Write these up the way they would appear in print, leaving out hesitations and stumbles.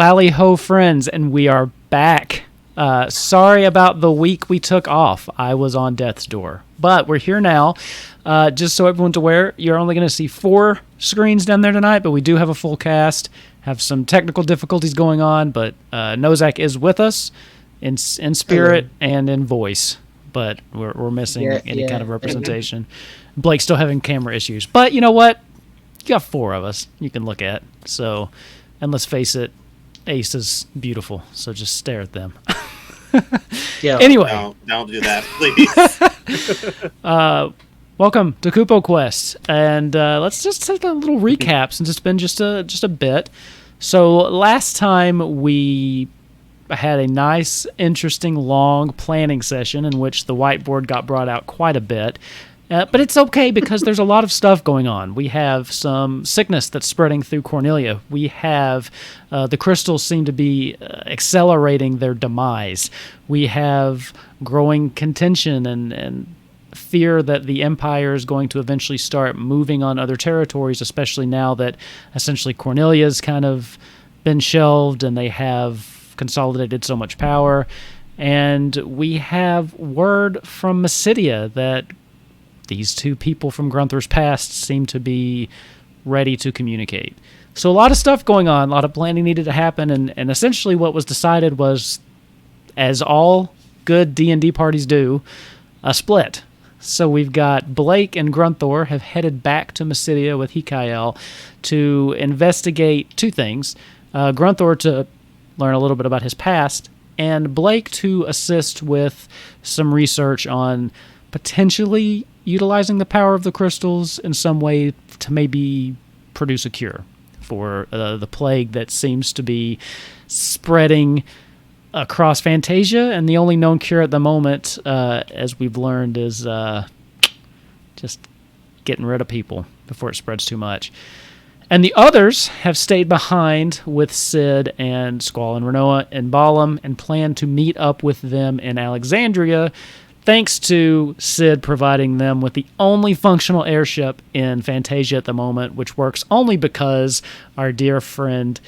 Lally ho, friends, and we are back. Sorry about the week we took off. I was on death's door. But we're here now. Just so everyone's aware, you're only going to see 4 screens down there tonight, but we do have a full cast. Have some technical difficulties going on, but Nozak is with us in spirit and in voice. But we're missing any kind of representation. Blake's still having camera issues. But you know what? You got 4 of us you can look at. So, and let's face it, Ace is beautiful. So just stare at them. Anyway. No, don't do that, please. Welcome to Kupo Quest. And let's just take a little recap since it's been just a bit. So last time we had a nice, interesting, long planning session in which the whiteboard got brought out quite a bit. But it's okay because there's a lot of stuff going on. We have some sickness that's spreading through Cornelia. We have the crystals seem to be accelerating their demise. We have growing contention and fear that the Empire is going to eventually start moving on other territories, especially now that essentially Cornelia's kind of been shelved and they have consolidated so much power. And we have word from Mysidia that these 2 people from Grunthor's past seem to be ready to communicate. So a lot of stuff going on, a lot of planning needed to happen, and essentially what was decided was, as all good D&D parties do, a split. So we've got Blake and Grunthor have headed back to Mysidia with Hikael to investigate 2 things. Grunthor to learn a little bit about his past, and Blake to assist with some research on potentially utilizing the power of the crystals in some way to maybe produce a cure for the plague that seems to be spreading across Fantasia, and the only known cure at the moment, as we've learned, is just getting rid of people before it spreads too much. And the others have stayed behind with Sid and Squall and Renoa and Balam and plan to meet up with them in Alexandria, thanks to Sid providing them with the only functional airship in Fantasia at the moment, which works only because our dear friend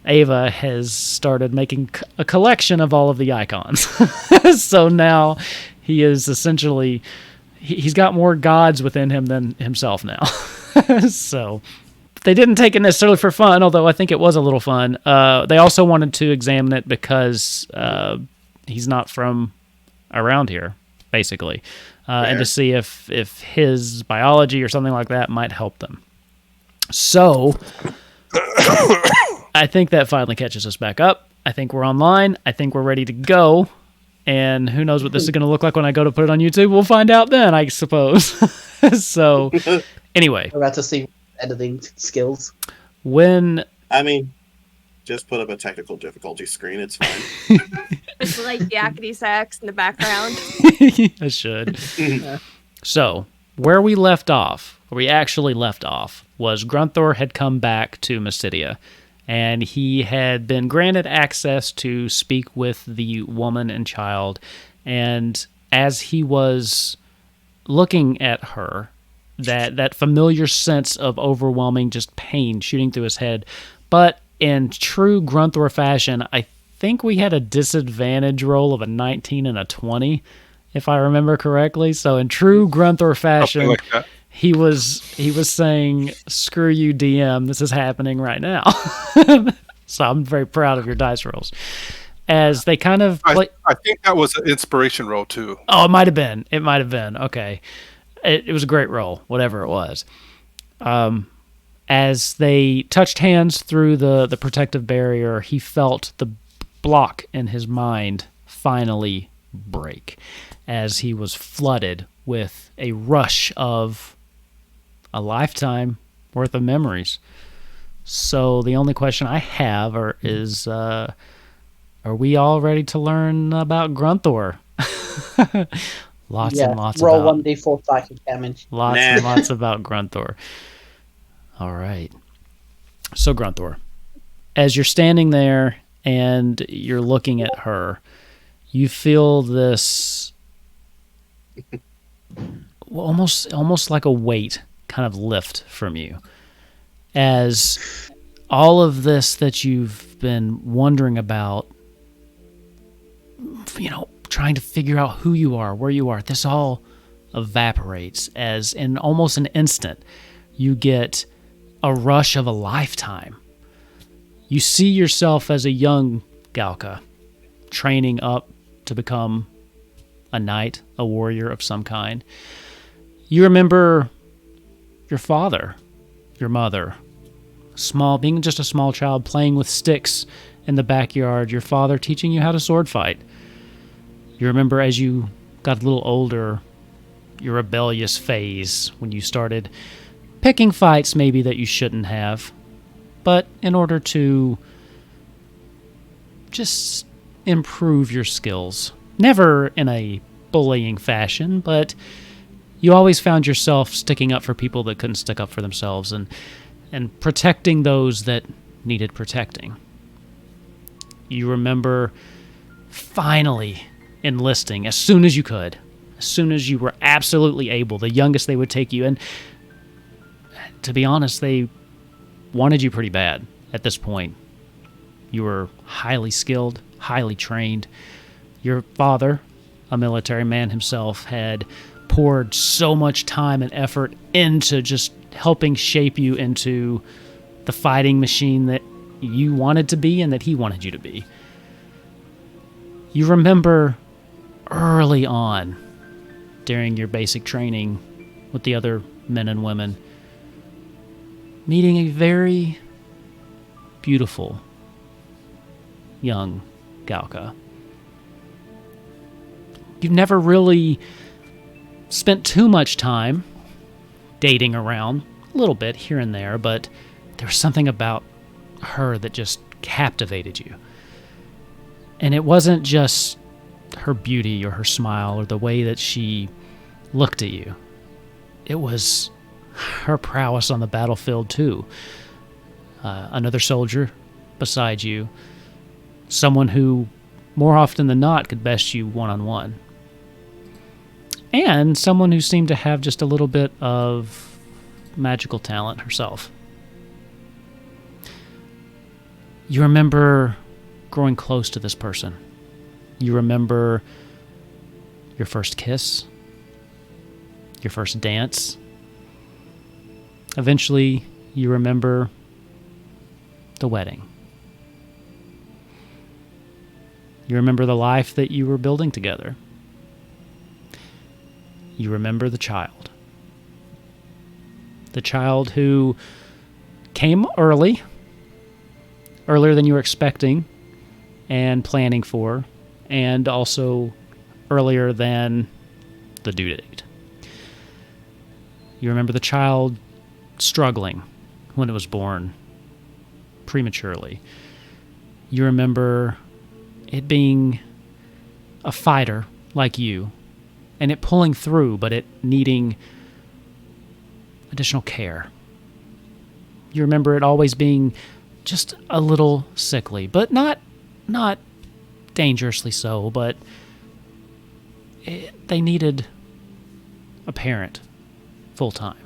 Ava has started making a collection of all of the icons. So now he is essentially, he's got more gods within him than himself now. So they didn't take it necessarily for fun, although I think it was a little fun. They also wanted to examine it because he's not from around here, basically, and to see if his biology or something like that might help them. So I think that finally catches us back up. I think we're online. I think we're ready to go. And who knows what this is going to look like when I go to put it on YouTube. We'll find out then, I suppose. So anyway. We're about to see editing skills. Just put up a technical difficulty screen. It's fine. It's like yakety sax in the background. I should. So, where we actually left off, was Grunthor had come back to Mysidia, and he had been granted access to speak with the woman and child, and as he was looking at her, that familiar sense of overwhelming just pain shooting through his head, but in true Grunthor fashion, I think we had a disadvantage roll of a 19 and a 20, if I remember correctly. So in true Grunthor fashion, like he was saying, "Screw you, DM. This is happening right now." So I'm very proud of your dice rolls. As they kind of I think that was an inspiration roll too. Oh, it might have been. Okay. It was a great roll, whatever it was. As they touched hands through the protective barrier, he felt the block in his mind finally break as he was flooded with a rush of a lifetime worth of memories. So the only question I have is, are we all ready to learn about Grunthor? Lots and lots roll about 1d4 psychic damage. Lots and lots about Grunthor. All right. So Grunthor, as you're standing there and you're looking at her, you feel this almost like a weight kind of lift from you as all of this that you've been wondering about, trying to figure out who you are, where you are, this all evaporates as in almost an instant you get a rush of a lifetime. You see yourself as a young Galka, training up to become a knight, a warrior of some kind. You remember your father, your mother, being just a small child playing with sticks in the backyard, your father teaching you how to sword fight. You remember as you got a little older, your rebellious phase when you started picking fights maybe that you shouldn't have, but in order to just improve your skills. Never in a bullying fashion, but you always found yourself sticking up for people that couldn't stick up for themselves and protecting those that needed protecting. You remember finally enlisting as soon as you could, as soon as you were absolutely able, the youngest they would take you. And to be honest, they wanted you pretty bad at this point. You were highly skilled, highly trained. Your father, a military man himself, had poured so much time and effort into just helping shape you into the fighting machine that you wanted to be and that he wanted you to be. You remember early on, during your basic training with the other men and women, meeting a very beautiful young Galka. You've never really spent too much time dating around, a little bit here and there, but there was something about her that just captivated you. And it wasn't just her beauty or her smile or the way that she looked at you. It was her prowess on the battlefield too. Another soldier beside you, someone who more often than not could best you one-on-one. And someone who seemed to have just a little bit of magical talent herself. You remember growing close to this person. You remember your first kiss, your first dance. Eventually, you remember the wedding. You remember the life that you were building together. You remember the child. The child who came earlier than you were expecting and planning for, and also earlier than the due date. You remember the child struggling when it was born prematurely. You remember it being a fighter like you, and it pulling through, but it needing additional care. You remember it always being just a little sickly, but not dangerously so, but they needed a parent full time.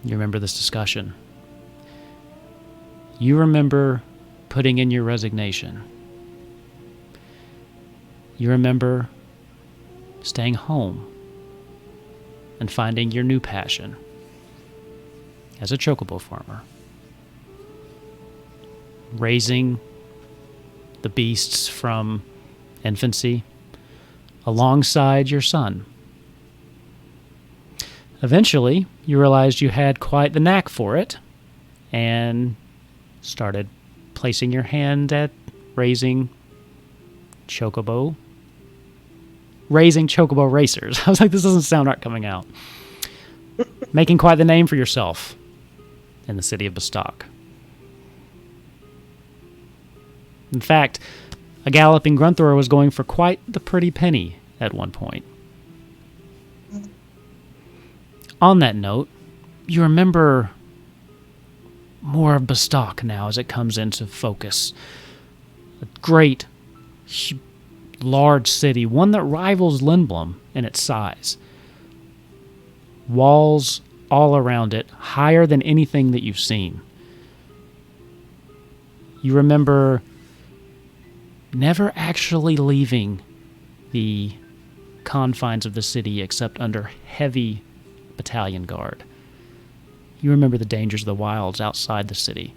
You remember this discussion. You remember putting in your resignation. You remember staying home and finding your new passion as a chocobo farmer. Raising the beasts from infancy alongside your son. Eventually, you realized you had quite the knack for it and started placing your hand at raising chocobo racers. I was like, this doesn't sound right coming out. Making quite the name for yourself in the city of Bastok. In fact, a galloping Grunthor was going for quite the pretty penny at one point. On that note, you remember more of Bastok now as it comes into focus. A great, large city, one that rivals Lindblom in its size. Walls all around it, higher than anything that you've seen. You remember never actually leaving the confines of the city except under heavy battalion guard. You remember the dangers of the wilds outside the city.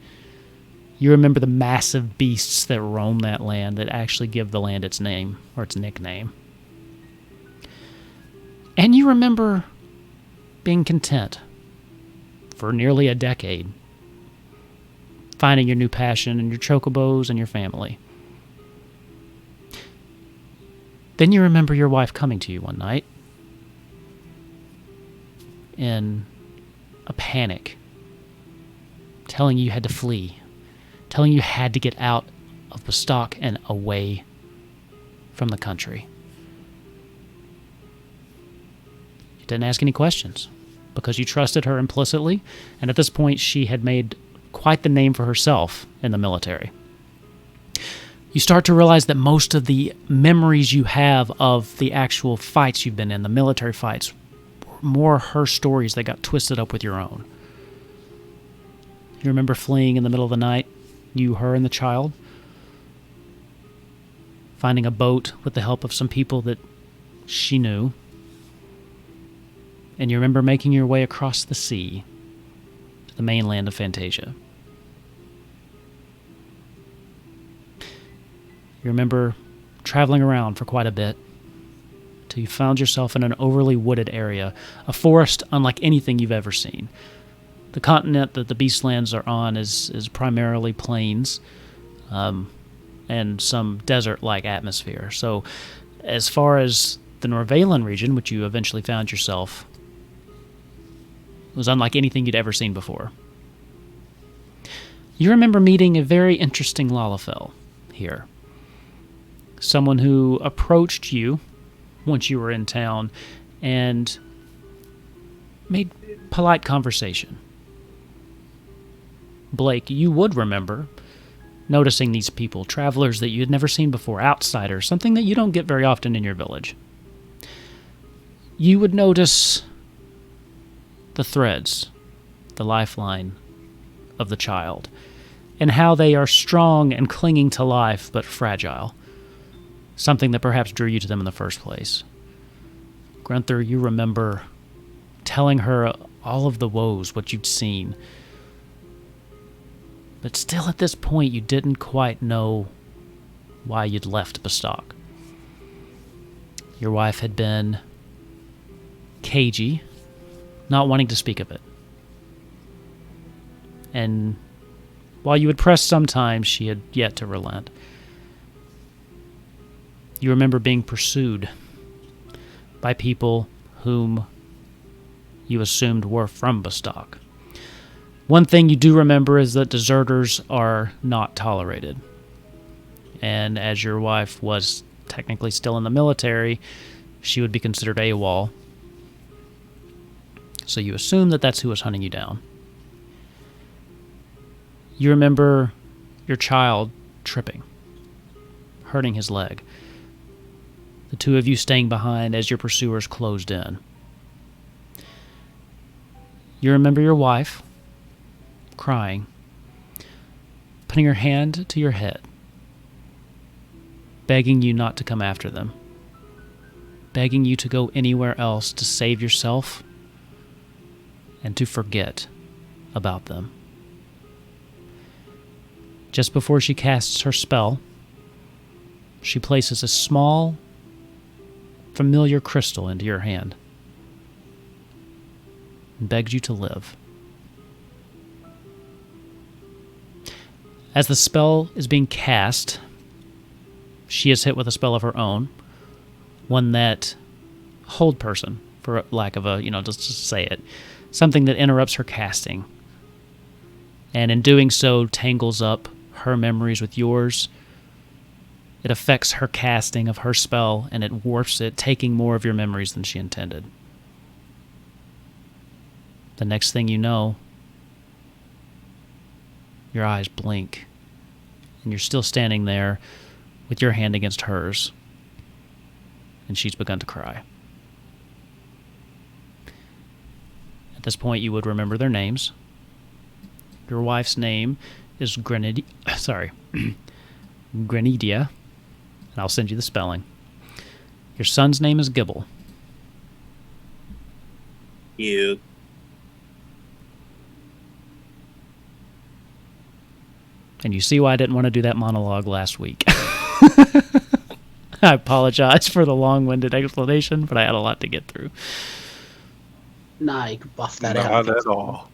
You remember the massive beasts that roam that land that actually give the land its name, or its nickname. And you remember being content for nearly a decade, finding your new passion and your chocobos and your family. Then you remember your wife coming to you one night in a panic, telling you had to flee, telling you had to get out of Bastok and away from the country. You didn't ask any questions because you trusted her implicitly, and at this point she had made quite the name for herself in the military. You start to realize that most of the memories you have of the actual fights you've been in, the military fights, were more her stories that got twisted up with your own. You remember fleeing in the middle of the night, you, her, and the child, finding a boat with the help of some people that she knew, and you remember making your way across the sea to the mainland of Fantasia. You remember traveling around for quite a bit till you found yourself in an overly wooded area, a forest unlike anything you've ever seen. The continent that the Beastlands are on is primarily plains and some desert-like atmosphere. So as far as the Norvalen region, which you eventually found yourself, was unlike anything you'd ever seen before. You remember meeting a very interesting Lalafell here. Someone who approached you once you were in town and made polite conversation. Blake, you would remember noticing these people, travelers that you had never seen before, outsiders, something that you don't get very often in your village. You would notice the threads, the lifeline of the child, and how they are strong and clinging to life, but fragile. Something that perhaps drew you to them in the first place. Grunthor, you remember telling her all of the woes, what you'd seen. But still at this point, you didn't quite know why you'd left Bastok. Your wife had been cagey, not wanting to speak of it. And while you would press sometimes, she had yet to relent. You remember being pursued by people whom you assumed were from Bastok. One thing you do remember is that deserters are not tolerated. And as your wife was technically still in the military, she would be considered AWOL. So you assume that that's who was hunting you down. You remember your child tripping, hurting his leg. The two of you staying behind as your pursuers closed in. You remember your wife crying, putting her hand to your head, begging you not to come after them, begging you to go anywhere else to save yourself and to forget about them. Just before she casts her spell, she places a small, familiar crystal into your hand and begs you to live. As the spell is being cast, she is hit with a spell of her own, one that hold person, for lack of a, just to say it, something that interrupts her casting, and in doing so tangles up her memories with yours. It affects her casting of her spell, and it warps it, taking more of your memories than she intended. The next thing you know, your eyes blink, and you're still standing there with your hand against hers, and she's begun to cry. At this point, you would remember their names. Your wife's name is Grenidia, and I'll send you the spelling. Your son's name is Gibble. You. And you see why I didn't want to do that monologue last week. I apologize for the long-winded explanation, but I had a lot to get through. Nah, you can buff that out. Not at all.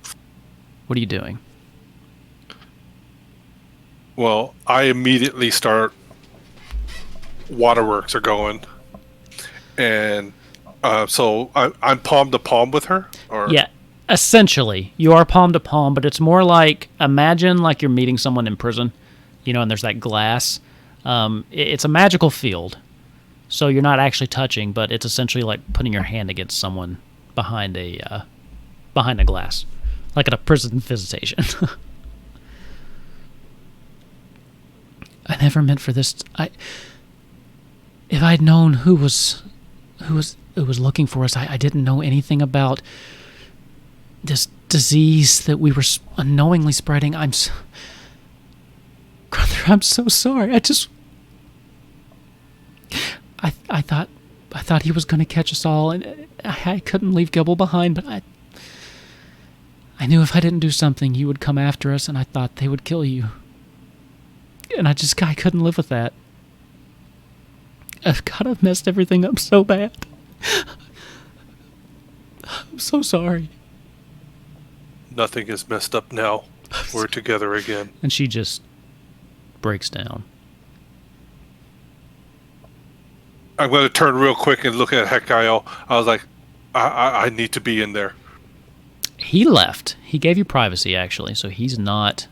What are you doing? Well, I immediately start. Waterworks are going, and so I'm palm to palm with her. Or Yeah, essentially, you are palm to palm, but it's more like, imagine like you're meeting someone in prison, and there's that glass. It's a magical field, so you're not actually touching, but it's essentially like putting your hand against someone behind a glass, like at a prison visitation. I never meant for this. If I'd known who was looking for us, I didn't know anything about this disease that we were unknowingly spreading. Grunthor, I'm so sorry. I thought he was going to catch us all, and I couldn't leave Gibble behind, but I knew if I didn't do something, he would come after us, and I thought they would kill you. And I couldn't live with that. I've messed everything up so bad. I'm so sorry. Nothing is messed up now. We're together again. And she just breaks down. I'm going to turn real quick and look at Hekael. I was like, I need to be in there. He left. He gave you privacy, actually, so he's not...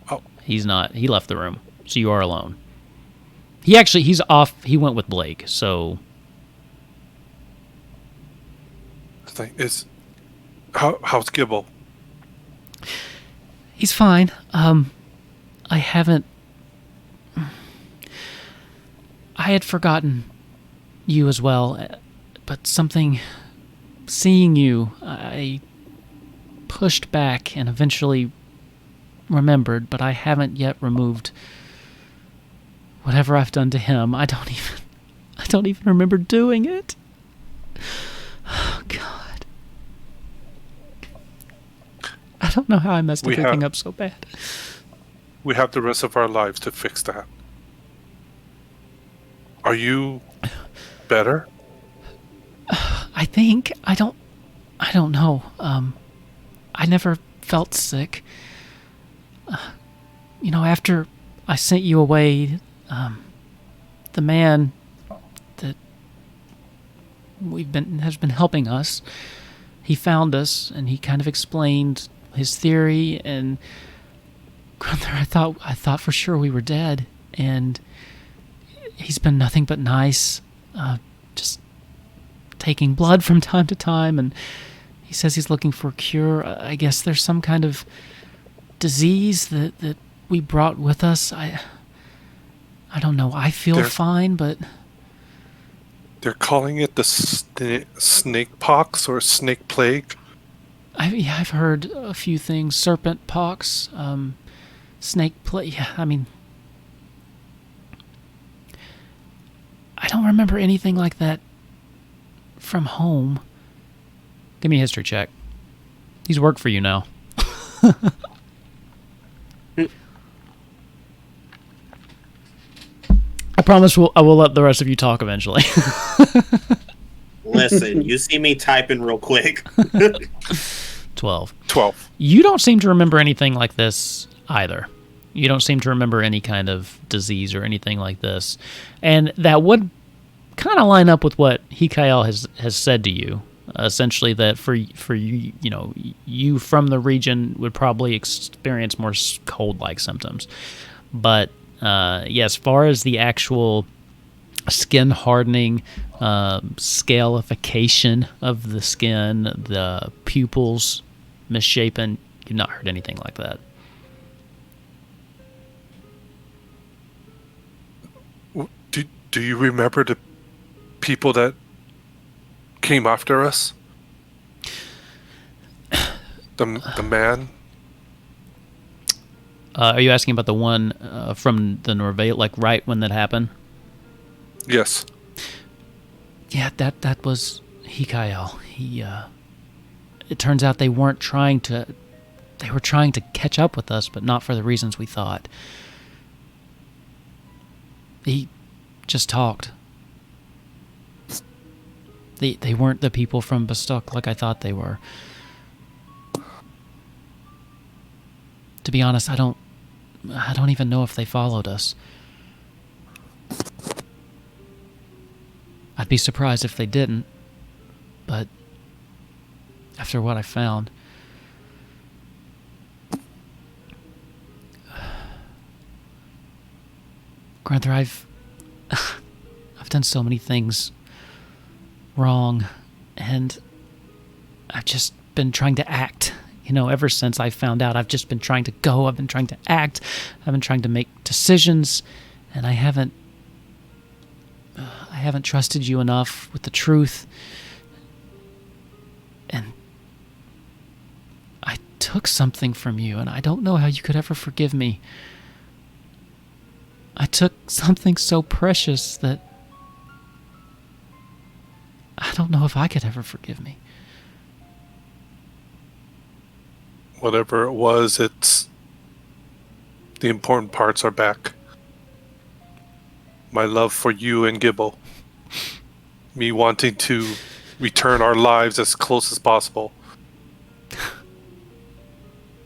Oh. He's not... He left the room, so you are alone. He's off. He went with Blake, so... How's Gibble? He's fine. I haven't... I had forgotten you as well, but something... Seeing you, I pushed back and eventually remembered, but I haven't yet removed whatever I've done to him. I don't even remember doing it. Oh, God. I don't know how I messed everything up so bad. We have the rest of our lives to fix that. Are you better? I think. I don't know. I never felt sick. After I sent you away, the man that has been helping us, he found us and he kind of explained his theory, and Grunthor, I thought for sure we were dead, and he's been nothing but nice, just taking blood from time to time, and he says he's looking for a cure. I guess there's some kind of disease that we brought with us. I don't know. I feel fine, but... They're calling it the snake pox or snake plague? I've heard a few things. Serpent pox, snake plague. Yeah, I mean... I don't remember anything like that from home. Give me a history check. He's worked for you now. I promise I will let the rest of you talk eventually. Listen, you see me typing real quick. 12. 12. You don't seem to remember anything like this either. You don't seem to remember any kind of disease or anything like this. And that would kind of line up with what Hekael has said to you. Essentially that for you, you from the region would probably experience more cold-like symptoms. But as far as the actual skin hardening, scalification of the skin, the pupils misshapen, you've not heard anything like that. Do you remember the people that came after us? The man? Are you asking about the one from the Norvale, like right when that happened? Yes. Yeah, that was Hikael. It turns out they weren't trying to... They were trying to catch up with us, but not for the reasons we thought. He just talked. They weren't the people from Bastok like I thought they were. To be honest, I don't even know if they followed us. I'd be surprised if they didn't, but after what I found... Grunthor, I've done so many things wrong, and I've just been trying to act. You know, ever since I found out, I've just been trying to go. I've been trying to act. I've been trying to make decisions, and I haven't trusted you enough with the truth. And I took something from you, and I don't know how you could ever forgive me. I took something so precious that I don't know if I could ever forgive me. Whatever it was, it's... The important parts are back. My love for you and Gibble. Me wanting to return our lives as close as possible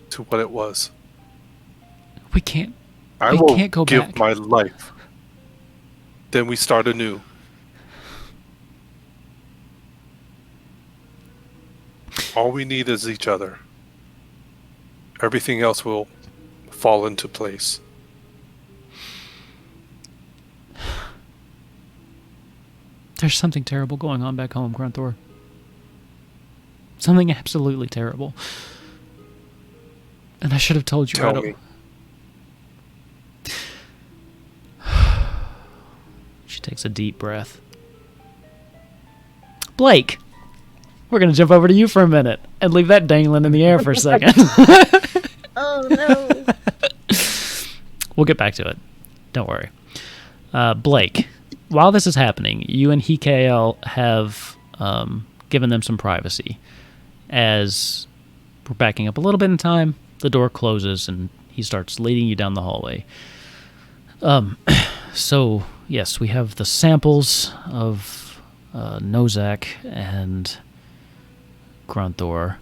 to what it was. We can't I We will can't go give back. my life. Then we start anew. All we need is each other. Everything else will fall into place. There's something terrible going on back home, Grunthor. Something absolutely terrible. And I should have told you Tell right me. She takes a deep breath. Blake, we're going to jump over to you for a minute and leave that dangling in the air for a second. Oh no. We'll get back to it. Don't worry. Blake, while this is happening, you and Hikael have given them some privacy. As we're backing up a little bit in time, the door closes and he starts leading you down the hallway. So, yes, we have the samples of Nozak and Grunthor.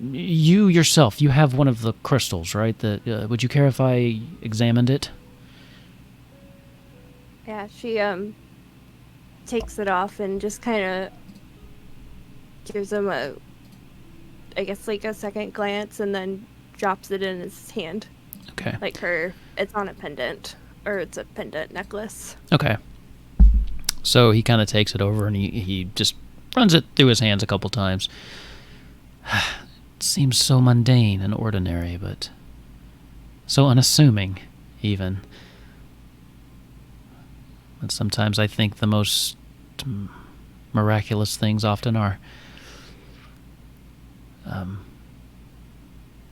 You yourself, you have one of the crystals, right? Would you care if I examined it? Yeah, she takes it off and just kind of gives him a second glance and then drops it in his hand. Okay. It's on a pendant, or it's a pendant necklace. Okay. So he kind of takes it over and he just runs it through his hands a couple times. It seems so mundane and ordinary, but so unassuming, even. And sometimes I think the most miraculous things often are.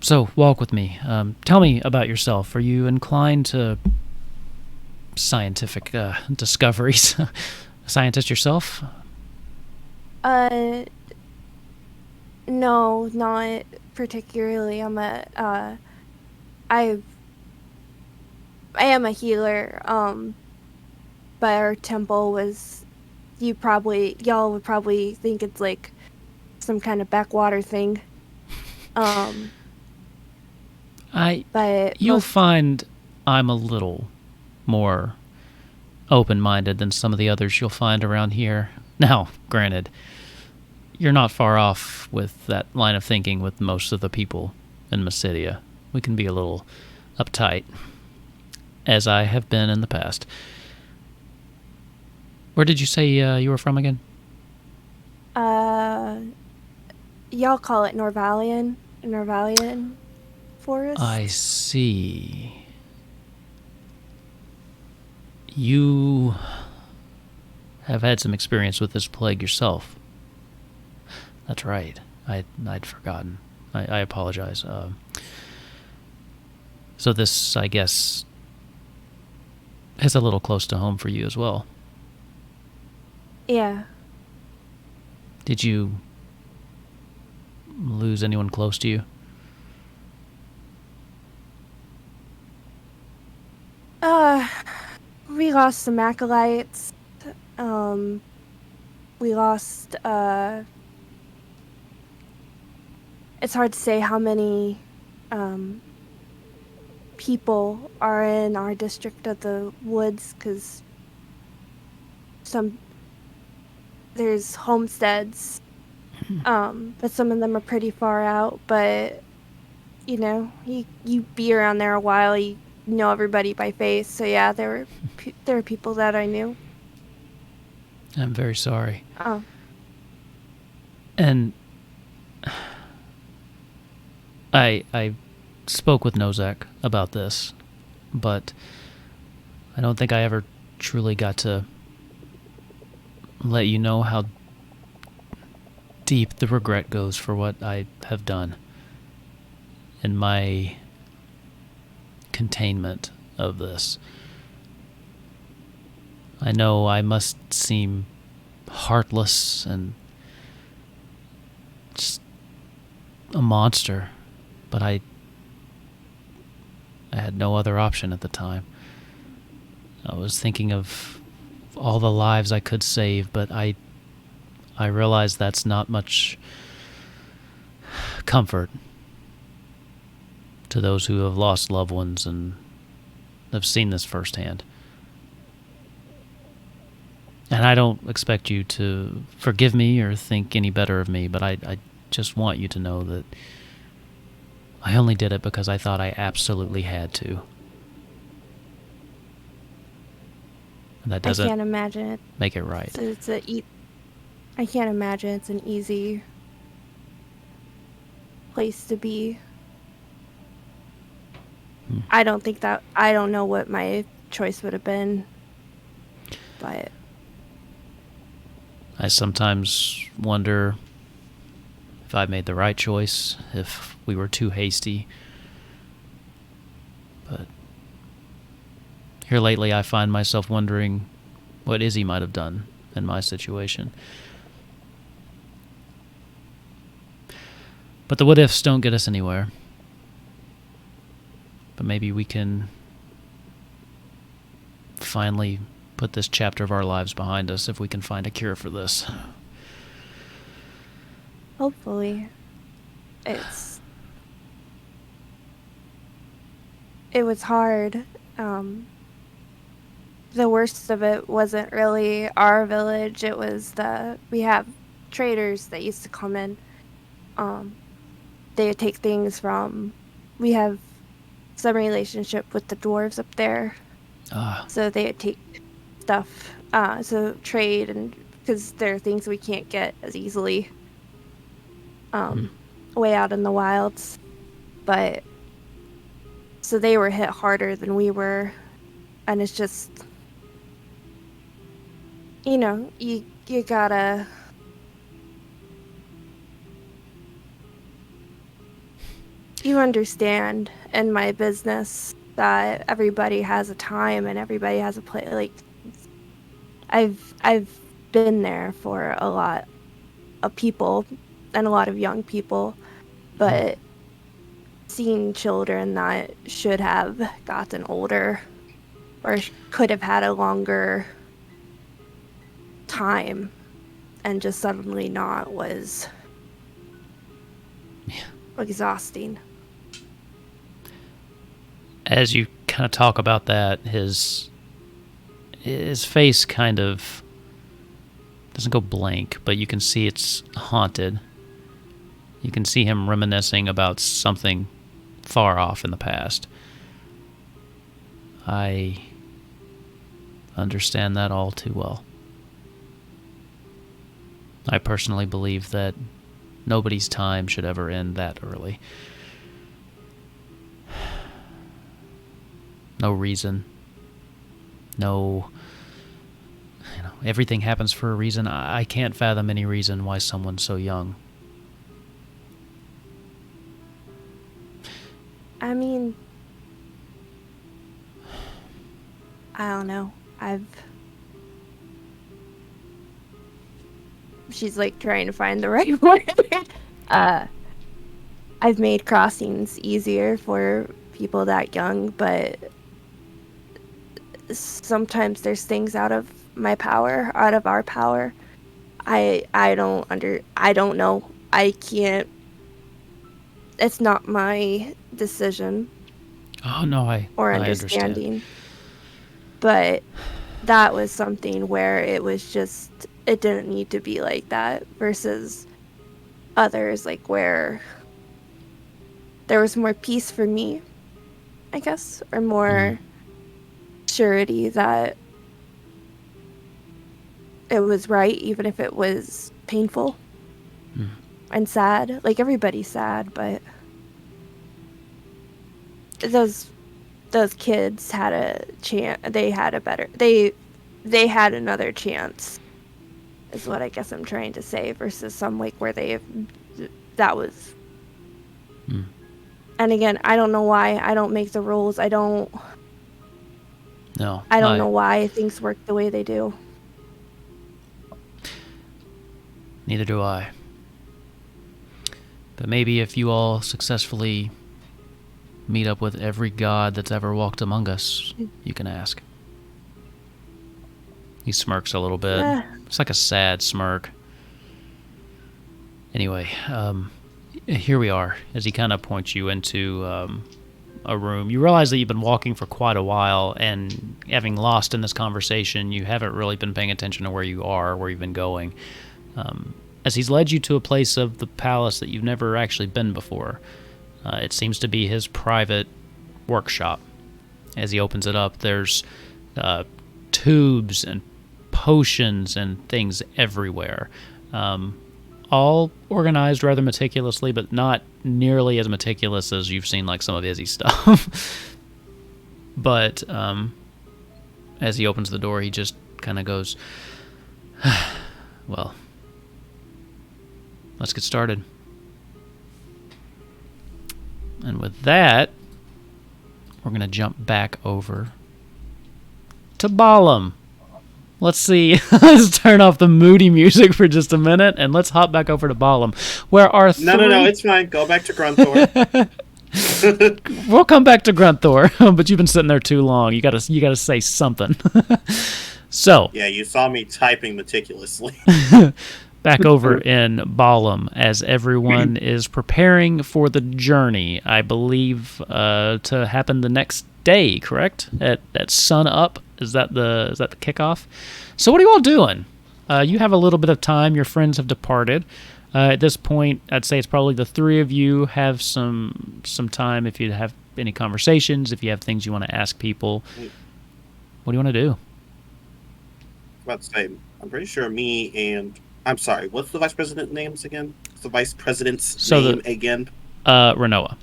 So, walk with me. Tell me about yourself. Are you inclined to scientific discoveries? A scientist yourself? No, not particularly. I am a healer. But our temple was, y'all would probably think it's like some kind of backwater thing. You'll find I'm a little more open-minded than some of the others you'll find around here. Now, granted, you're not far off with that line of thinking with most of the people in Mysidia. We can be a little uptight, as I have been in the past. Where did you say you were from again? Y'all call it Norvalian Forest. I see. You have had some experience with this plague yourself. That's right. I'd forgotten. I apologize. So this, I guess, is a little close to home for you as well. Yeah. Did you lose anyone close to you? We lost some acolytes. We lost, it's hard to say how many, people are in our district of the woods, because there's homesteads, but some of them are pretty far out, but, you know, you be around there a while, you know everybody by face, so yeah, there were people that I knew. I'm very sorry. Oh. And I spoke with Nozak about this, but I don't think I ever truly got to let you know how deep the regret goes for what I have done and my containment of this. I know I must seem heartless and just a monster, but I had no other option at the time. I was thinking of all the lives I could save, but I realized that's not much comfort to those who have lost loved ones and have seen this firsthand. And I don't expect you to forgive me or think any better of me, but I just want you to know that I only did it because I thought I absolutely had to. And that doesn't I can't imagine it. make it right. I can't imagine it's an easy place to be. I don't know what my choice would have been, but I sometimes wonder if I made the right choice, if we were too hasty. But here lately I find myself wondering what Izzy might have done in my situation. But the what-ifs don't get us anywhere. But maybe we can finally put this chapter of our lives behind us if we can find a cure for this. hopefully. It was hard. The worst of it wasn't really our village. It was we have traders that used to come in. They would take things from, we have some relationship with the dwarves up there. So they would take stuff, so trade, and because there are things we can't get as easily way out in the wilds. But so they were hit harder than we were, and it's just, you gotta understand in my business that everybody has a time and everybody has a place. Like, I've been there for a lot of people and a lot of young people, but seeing children that should have gotten older or could have had a longer time and just suddenly not was exhausting. As you kind of talk about that, his face kind of doesn't go blank, but you can see it's haunted. You can see him reminiscing about something far off in the past. I understand that all too well. I personally believe that nobody's time should ever end that early. No reason. No, everything happens for a reason. I can't fathom any reason why someone so young. I mean, I don't know. She's like trying to find the right word. I've made crossings easier for people that young, but sometimes there's things out of my power, out of our power. I don't know. I can't. It's not my decision. Oh no, or I understanding. understand. But that was something where it was just, it didn't need to be like that, versus others, like where there was more peace for me, I guess, or more surety that it was right, even if it was painful and sad. Like, everybody's sad, but those kids had a chance. They had a better. They had another chance, is what I guess I'm trying to say. Versus some like where that was. And again, I don't know why. I don't make the rules. I don't know why things work the way they do. Neither do I. But maybe if you all successfully meet up with every god that's ever walked among us, you can ask. He smirks a little bit. It's like a sad smirk. Anyway, here we are, as he kind of points you into a room. You realize that you've been walking for quite a while, and having lost in this conversation, you haven't really been paying attention to where you are, where you've been going. As he's led you to a place of the palace that you've never actually been before. It seems to be his private workshop. As he opens it up, there's tubes and potions and things everywhere. All organized rather meticulously, but not nearly as meticulous as you've seen like some of Izzy's stuff. But as he opens the door, he just kind of goes, well, let's get started. And with that, we're going to jump back over to Balam. Let's see. Let's turn off the moody music for just a minute, and let's hop back over to Balam, where our No, it's fine. Go back to Grunthor. We'll come back to Grunthor, but you've been sitting there too long. You gotta say something. So. Yeah, you saw me typing meticulously. Back over in Balam, as everyone is preparing for the journey, I believe, to happen the next day, correct? At sun up, is that the kickoff? So what are you all doing? You have a little bit of time. Your friends have departed. At this point, I'd say it's probably the three of you have some time if you have any conversations, if you have things you want to ask people. What do you want to do? About to say, I'm pretty sure me and... I'm sorry, what's the vice president's names again? What's the vice president's name again? Renoa.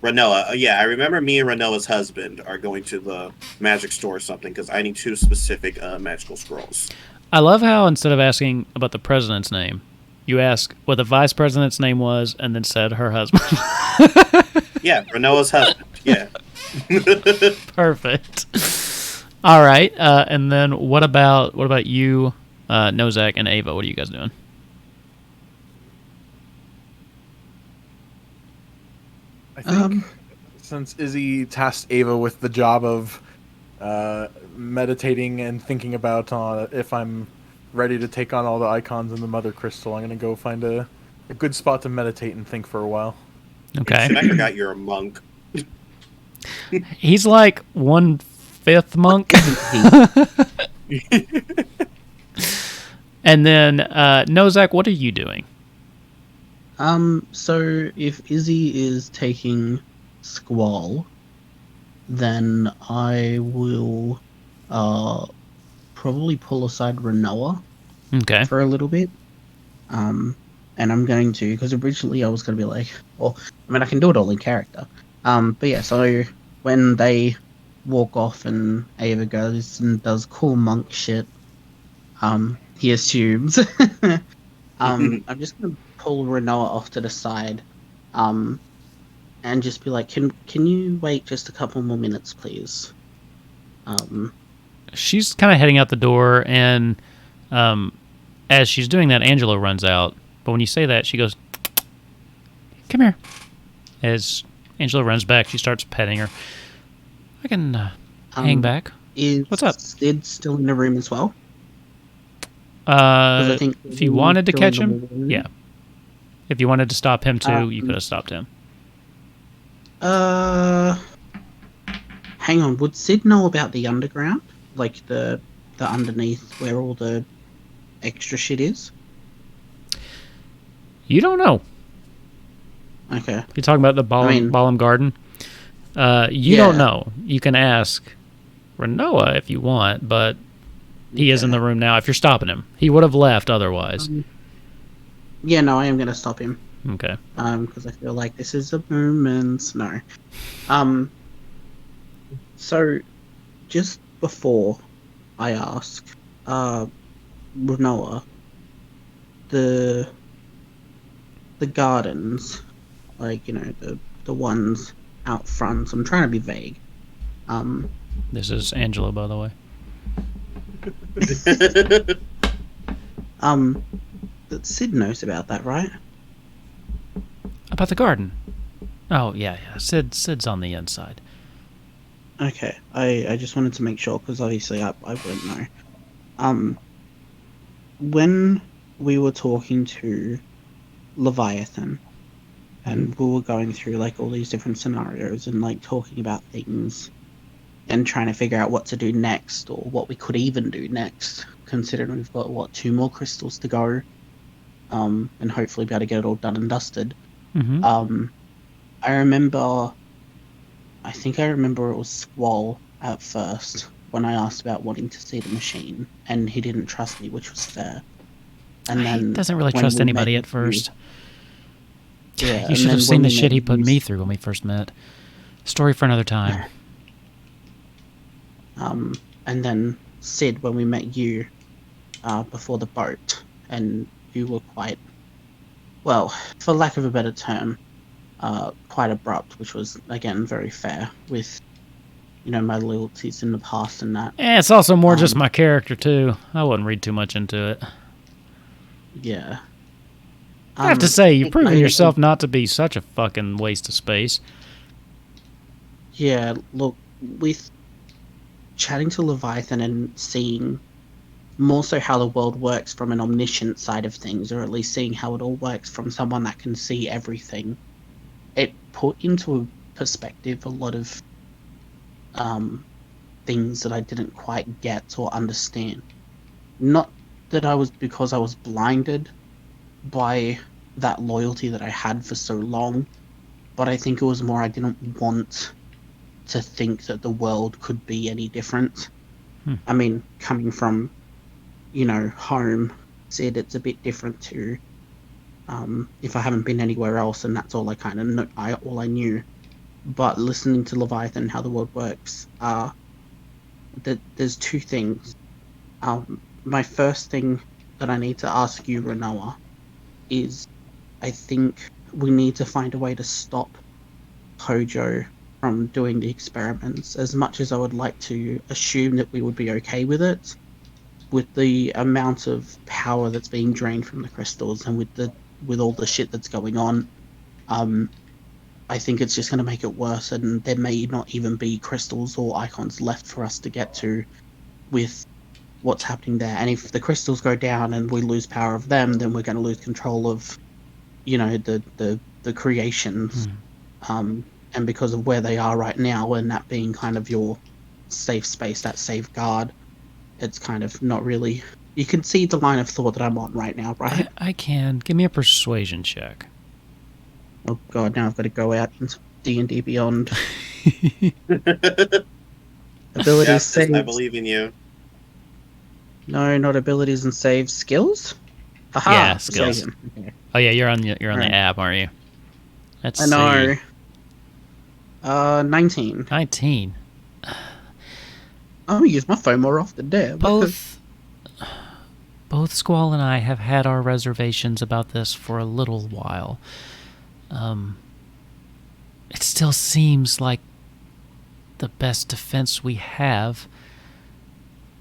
Renoa. Yeah, I remember me and Renoa's husband are going to the magic store or something because I need 2 specific magical scrolls. I love how instead of asking about the president's name, you ask what the vice president's name was and then said her husband. Yeah, Renoa's husband. Yeah. Perfect. All right, and then what about you, Nozak and Ava? What are you guys doing? I think since Izzy tasked Ava with the job of meditating and thinking about if I'm ready to take on all the icons in the Mother Crystal, I'm going to go find a good spot to meditate and think for a while. Okay. I forgot you're a monk. He's like 1/5 monk. And then, Nozak, what are you doing? So if Izzy is taking Squall, then I will probably pull aside Renoa for a little bit. And I'm going to, because originally I was going to be like, well, I mean, I can do it all in character. But yeah, so when they walk off and Ava goes and does cool monk shit, he assumes. I'm just going to pull Renoa off to the side, and just be like, can you wait just a couple more minutes, please? She's kind of heading out the door, and as she's doing that, Angela runs out. But when you say that, she goes, "Come here." As Angela runs back, she starts petting her. I can hang back. What's up? Is Sid still in the room as well? I think if you wanted to catch him, room. yeah. If you wanted to stop him too, you could have stopped him. Hang on. Would Sid know about the underground? Like the underneath where all the extra shit is? You don't know. Okay. You're talking about the Balam Garden? You don't know. You can ask Renoa if you want, but he is in the room now if you're stopping him. He would have left otherwise. Yeah, no, I am going to stop him. Okay. Because I feel like this is a moment. No. So, just before I ask, Renoa, the gardens, like, you know, the ones out front, I'm trying to be vague. This is Angela, by the way. That Sid knows about that, right? About the garden? Oh, yeah. Sid's on the inside. Okay, I just wanted to make sure, because obviously I wouldn't know. When we were talking to Leviathan, and we were going through, like, all these different scenarios, and, like, talking about things, and trying to figure out what to do next, or what we could even do next, considering we've got, 2 more crystals to go, and hopefully be able to get it all done and dusted. Mm-hmm. I think I remember it was Squall at first, when I asked about wanting to see the machine, and he didn't trust me, which was fair. And then he doesn't really trust anybody at first. Yeah, you should have seen the shit he put me through when we first met. Story for another time. And then Sid, when we met you before the boat, and you were quite, well, for lack of a better term, quite abrupt, which was, again, very fair with, you know, my loyalties in the past and that. Yeah, it's also more just my character, too. I wouldn't read too much into it. Yeah. I have to say, you've proven yourself not to be such a fucking waste of space. Yeah, look, with chatting to Leviathan and seeing more so how the world works from an omniscient side of things, or at least seeing how it all works from someone that can see everything, it put into perspective a lot of things that I didn't quite get or understand. Not that because I was blinded by that loyalty that I had for so long, but I think it was more I didn't want to think that the world could be any different. I mean, coming from, you know, home, Sid, it's a bit different to if I haven't been anywhere else, and that's all I kind of know, all I knew. But listening to Leviathan, how the world works, there's 2 things. My first thing that I need to ask you, Renoa, is I think we need to find a way to stop Hojo from doing the experiments. As much as I would like to assume that we would be okay with it, with the amount of power that's being drained from the crystals, and with all the shit that's going on, I think it's just going to make it worse, and there may not even be crystals or icons left for us to get to with what's happening there. And if the crystals go down and we lose power of them, then we're going to lose control of, you know, the creations. And because of where they are right now, and that being kind of your safe space, that safeguard, it's kind of not really... You can see the line of thought that I'm on right now, right? I can. Give me a persuasion check. Oh god, now I've got to go out into D&D Beyond. Abilities, saves. I believe in you. No, not abilities and saves. Skills? Aha, yeah, skills. Okay. Oh yeah, you're on the app, aren't you? Let's I know. See. 19. 19. I'm gonna use my phone more often there. Both Squall and I have had our reservations about this for a little while. It still seems like the best defense we have.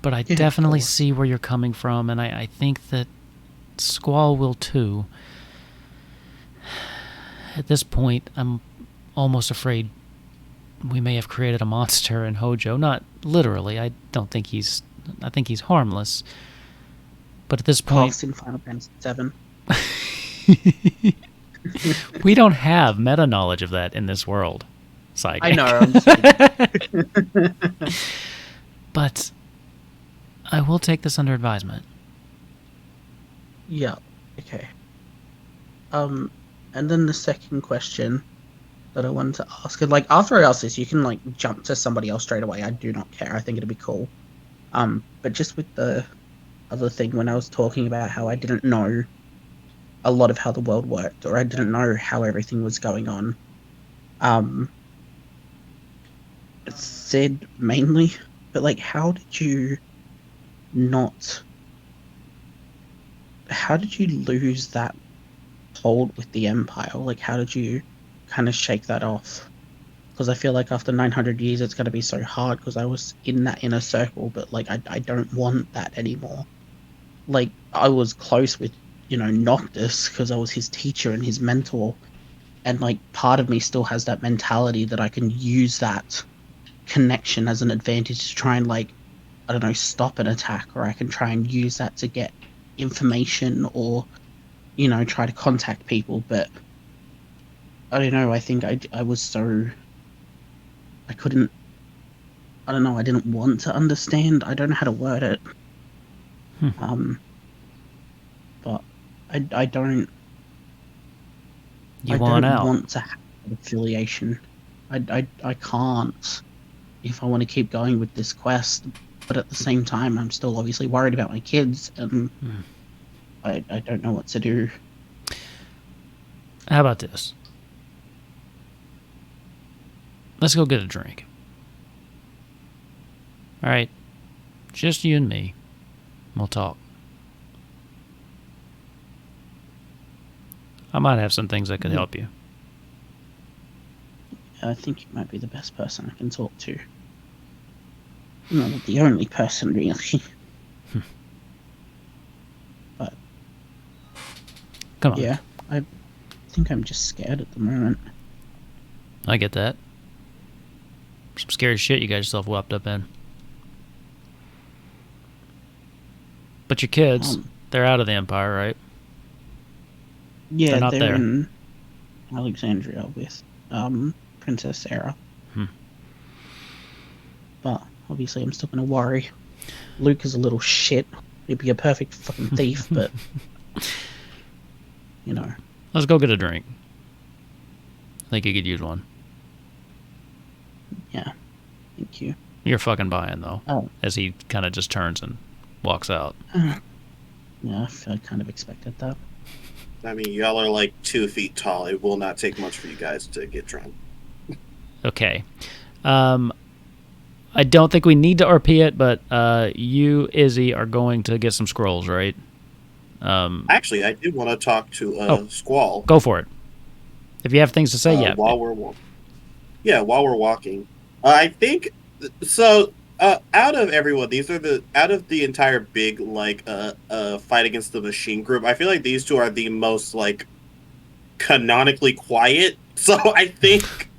But I definitely see where you're coming from, and I think that Squall will too. At this point, I'm almost afraid we may have created a monster in Hojo. Not literally. I think he's harmless. But at this point... Cast in Final Fantasy VII. We don't have meta-knowledge of that in this world, Psychic. I know. I'm just But I will take this under advisement. Yeah. Okay. And then the second question that I wanted to ask, like, after I ask this, you can, like, jump to somebody else straight away. I do not care. I think it'd be cool. But just with the other thing, when I was talking about how I didn't know a lot of how the world worked, or I didn't know how everything was going on, it said mainly, but, like, how did you lose that hold with the Empire? Like, how did you kind of shake that off? Because I feel like after 900 years it's going to be so hard, because I was in that inner circle, but, like, I don't want that anymore. Like, I was close with, Noctis, because I was his teacher and his mentor, and, like, part of me still has that mentality that I can use that connection as an advantage to try and, like, I don't know, stop an attack, or I can try and use that to get information, or try to contact people. But I don't know, I think I was so, I couldn't, I don't know, I didn't want to understand. I don't know how to word it. But I don't want to have an affiliation. I can't, if I want to keep going with this quest. But at the same time, I'm still obviously worried about my kids, and I don't know what to do. How about this? Let's go get a drink. All right, just you and me. We'll talk. I might have some things that could help you. I think you might be the best person I can talk to. Not the only person, really. But come on. Yeah, I think I'm just scared at the moment. I get that. Some scary shit you got yourself wrapped up in. But your kids, they're out of the Empire, right? Yeah, they're there. In Alexandria with Princess Sara. But obviously I'm still going to worry. Luke is a little shit. He'd be a perfect fucking thief, but Let's go get a drink. I think you could use one. Yeah, thank you. You're fucking buying, though. Oh. As he kind of just turns and walks out. Yeah, I kind of expected that. I mean, y'all are like 2 feet tall. It will not take much for you guys to get drunk. Okay. I don't think we need to RP it, but you, Izzy, are going to get some scrolls, right? Actually, I did want to talk to Squall. Go for it. If you have things to say, yeah. While we're walking. I think so. Out of everyone, out of the entire big fight against the machine group, I feel like these two are the most like canonically quiet. So I think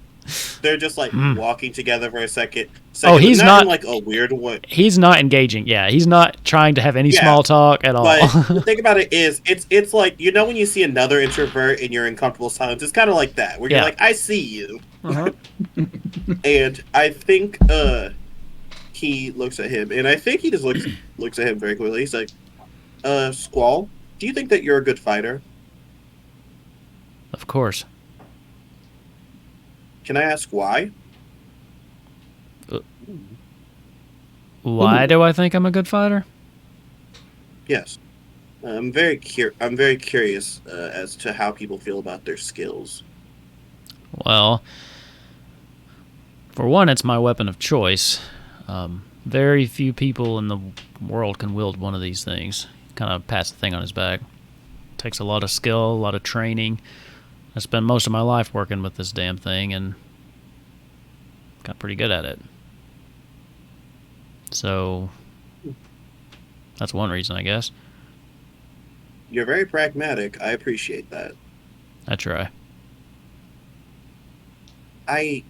they're just like walking together for a second. Oh, he's not in, like a weird way. He's not engaging. Yeah, he's not trying to have any small talk at all. But the thing about it is, it's like, when you see another introvert and you're in comfortable silence, it's kind of like that, where you're like, I see you. Uh-huh. And I think he looks at him, and I think he just looks at him very quickly. He's like, Squall, do you think that you're a good fighter? Of course. Can I ask why? Why do I think I'm a good fighter? Yes. I'm very curious as to how people feel about their skills. Well, for one, it's my weapon of choice. Very few people in the world can wield one of these things. Kind of pass the thing on his back. Takes a lot of skill, a lot of training. I spent most of my life working with this damn thing and got pretty good at it. So that's one reason, I guess. You're very pragmatic. I appreciate that. I try. It's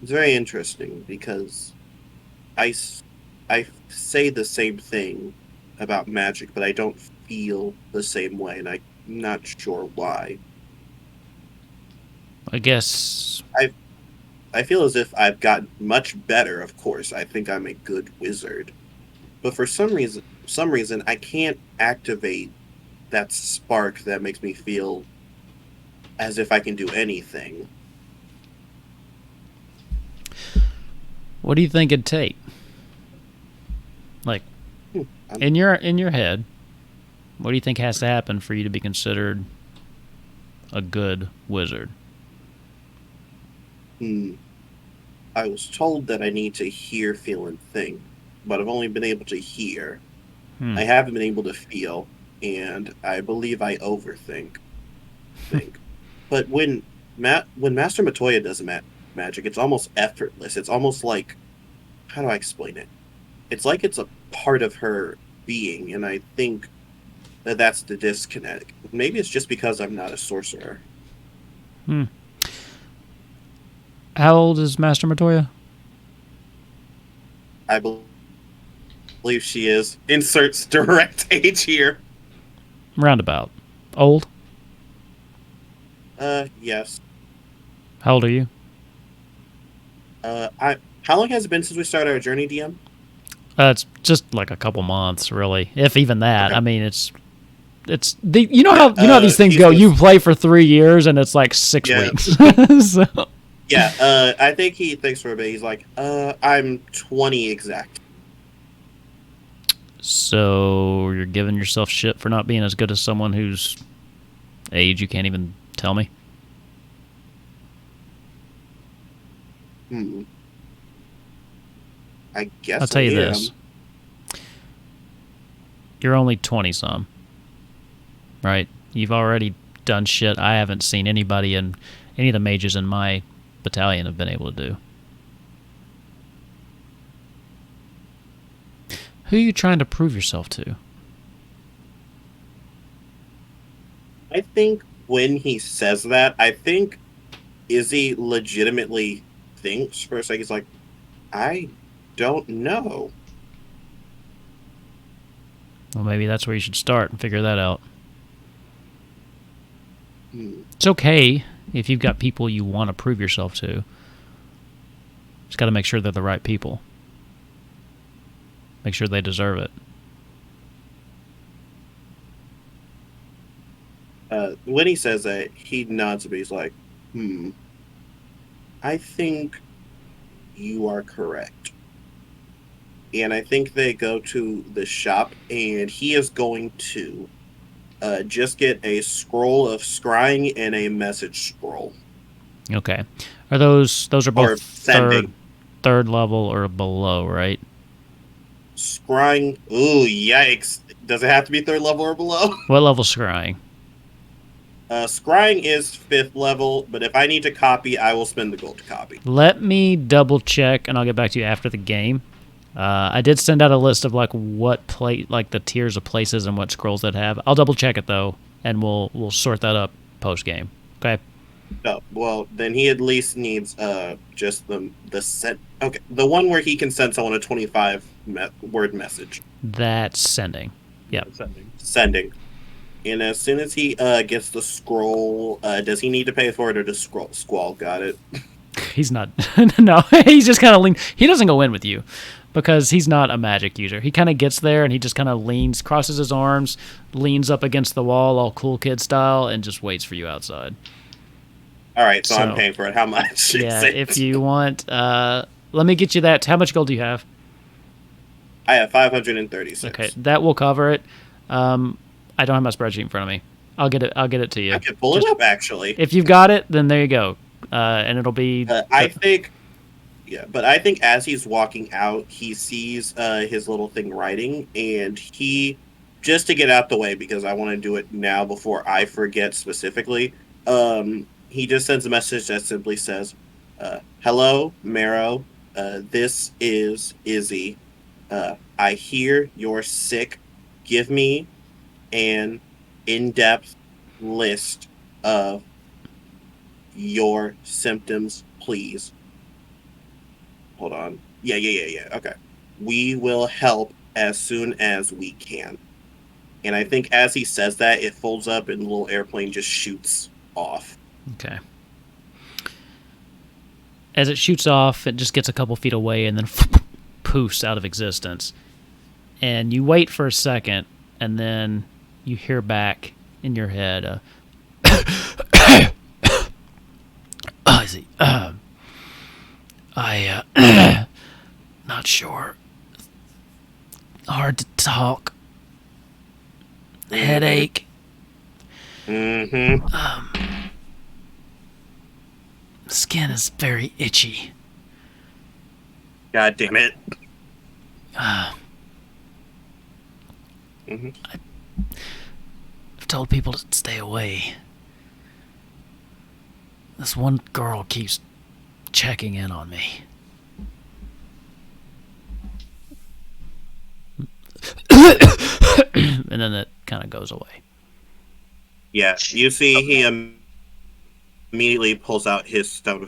very interesting because I say the same thing about magic, but I don't feel the same way, and I'm not sure why. I guess I feel as if I've gotten much better, of course. I think I'm a good wizard. But for some reason, I can't activate that spark that makes me feel as if I can do anything. What do you think it'd take? Like, in your head, what do you think has to happen for you to be considered a good wizard? I was told that I need to hear, feel, and think, but I've only been able to hear. I haven't been able to feel, and I believe I overthink. But when Master Matoya does magic, it's almost effortless. It's almost like, how do I explain it? It's like it's a part of her being, and I think that's the disconnect. Maybe it's just because I'm not a sorcerer. How old is Master Matoya? I believe she is. Inserts direct age here. Roundabout. Old? Yes. How old are you? How long has it been since we started our journey, DM? It's just like a couple months, really, if even that. Okay. I mean, it's you know how these things go. You play for 3 years and it's like 6 weeks. So. Yeah, I think he thinks for a bit. He's like, I'm 20 exact. So you're giving yourself shit for not being as good as someone whose age you can't even tell me? I guess I'll tell you this. You're only 20-some, right? You've already done shit I haven't seen anybody in any of the mages in my battalion have been able to do. Who are you trying to prove yourself to? I think when he says that, I think Izzy legitimately thinks for a second. He's like, I don't know. Well, maybe that's where you should start and figure that out. It's okay if you've got people you want to prove yourself to. Just got to make sure they're the right people. Make sure they deserve it. When he says that, he nods a bit. He's like, I think you are correct. And I think they go to the shop, and he is going to just get a scroll of scrying and a message scroll. Okay. Are those are both sending. third level or below, right? Scrying. Ooh, yikes. Does it have to be 3rd level or below? What level scrying? Scrying is 5th level, but if I need to copy, I will spend the gold to copy. Let me double check, and I'll get back to you after the game. I did send out a list of like like the tiers of places and what scrolls that have. I'll double check it though, and we'll sort that up post game. Okay. Oh, well, then he at least needs just the set. Okay, the one where he can send someone a 25-word message. That's sending. Yep. Sending. And as soon as he gets the scroll, does he need to pay for it, or does Squall got it? He's not. No, he's just kind of lean. He doesn't go in with you because he's not a magic user. He kind of gets there and he just kind of leans, crosses his arms, leans up against the wall, all cool kid style, and just waits for you outside. All right, so I'm paying for it. How much? Yeah, if you want, let me get you that. How much gold do you have? I have 536. Okay, that will cover it. I don't have my spreadsheet in front of me. I'll get it to you. I can pull it up, actually. If you've got it, then there you go. And it'll be... I think as he's walking out, he sees his little thing writing, and he, just to get out the way, because I want to do it now before I forget specifically, he just sends a message that simply says, hello, Marrow. This is Izzy. I hear you're sick. Give me an in-depth list of your symptoms, please. Hold on. Yeah. Okay. We will help as soon as we can. And I think as he says that, it folds up and the little airplane just shoots off. Okay. As it shoots off, it just gets a couple feet away and then poofs out of existence. And you wait for a second, and then you hear back in your head, Izzy, not sure. Hard to talk. Headache. Mm-hmm. Skin is very itchy. God damn it. I've told people to stay away. This one girl keeps checking in on me. And then it kind of goes away. Yeah, you see he immediately pulls out his stone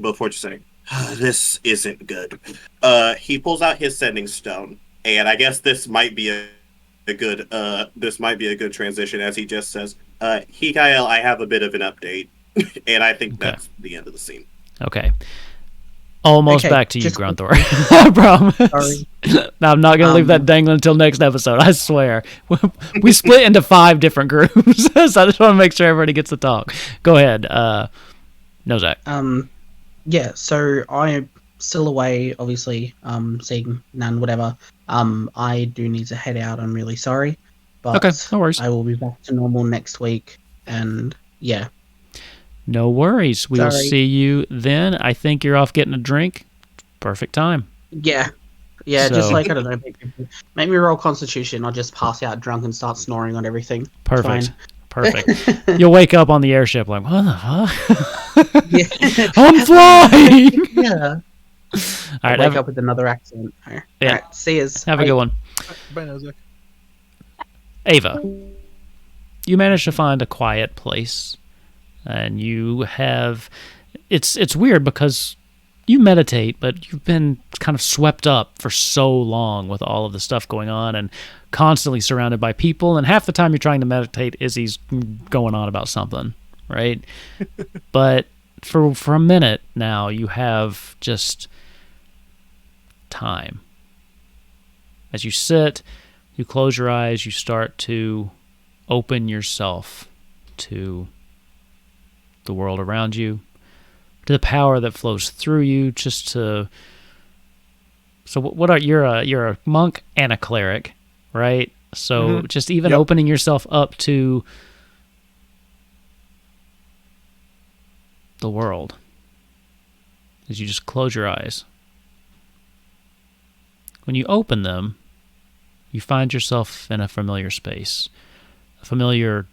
before just saying, this isn't good. He pulls out his sending stone, and I guess this might be a good transition as he just says, Hikael, I have a bit of an update. And I think that's the end of the scene. Okay. Almost Okay, back to you, just- Grunthor. I promise. Sorry. No, I'm not going to leave that dangling until next episode. I swear. We split into 5 different groups, so I just want to make sure everybody gets to talk. Go ahead. No, Zach. Yeah, so I'm still away, obviously, seeing none, whatever. I do need to head out, I'm really sorry. But Okay, no worries. I will be back to normal next week, and yeah. No worries. We will Sorry. see you then. I think you're off getting a drink. Perfect time. Yeah. Yeah, just So- like, I don't know, make me roll Constitution, I'll just pass out drunk and start snoring on everything. It's Perfect. fine. Perfect. You'll wake up on the airship like, what the fuck? Yeah. I'm flying! Yeah. All I'll right, wake up with another accent. Yeah. Alright, see yous. have a good one. Bye, Nozak. Ava, you managed to find a quiet place, and you have... It's weird because you meditate, but you've been kind of swept up for so long with all of the stuff going on and constantly surrounded by people, and half the time you're trying to meditate, Izzy's going on about something, right? But for a minute now, you have just time. As you sit, you close your eyes, you start to open yourself to the world around you, to the power that flows through you, just to... So what are you're a monk and a cleric, right? So just even opening yourself up to the world as you just close your eyes. When you open them, you find yourself in a familiar space, a familiar,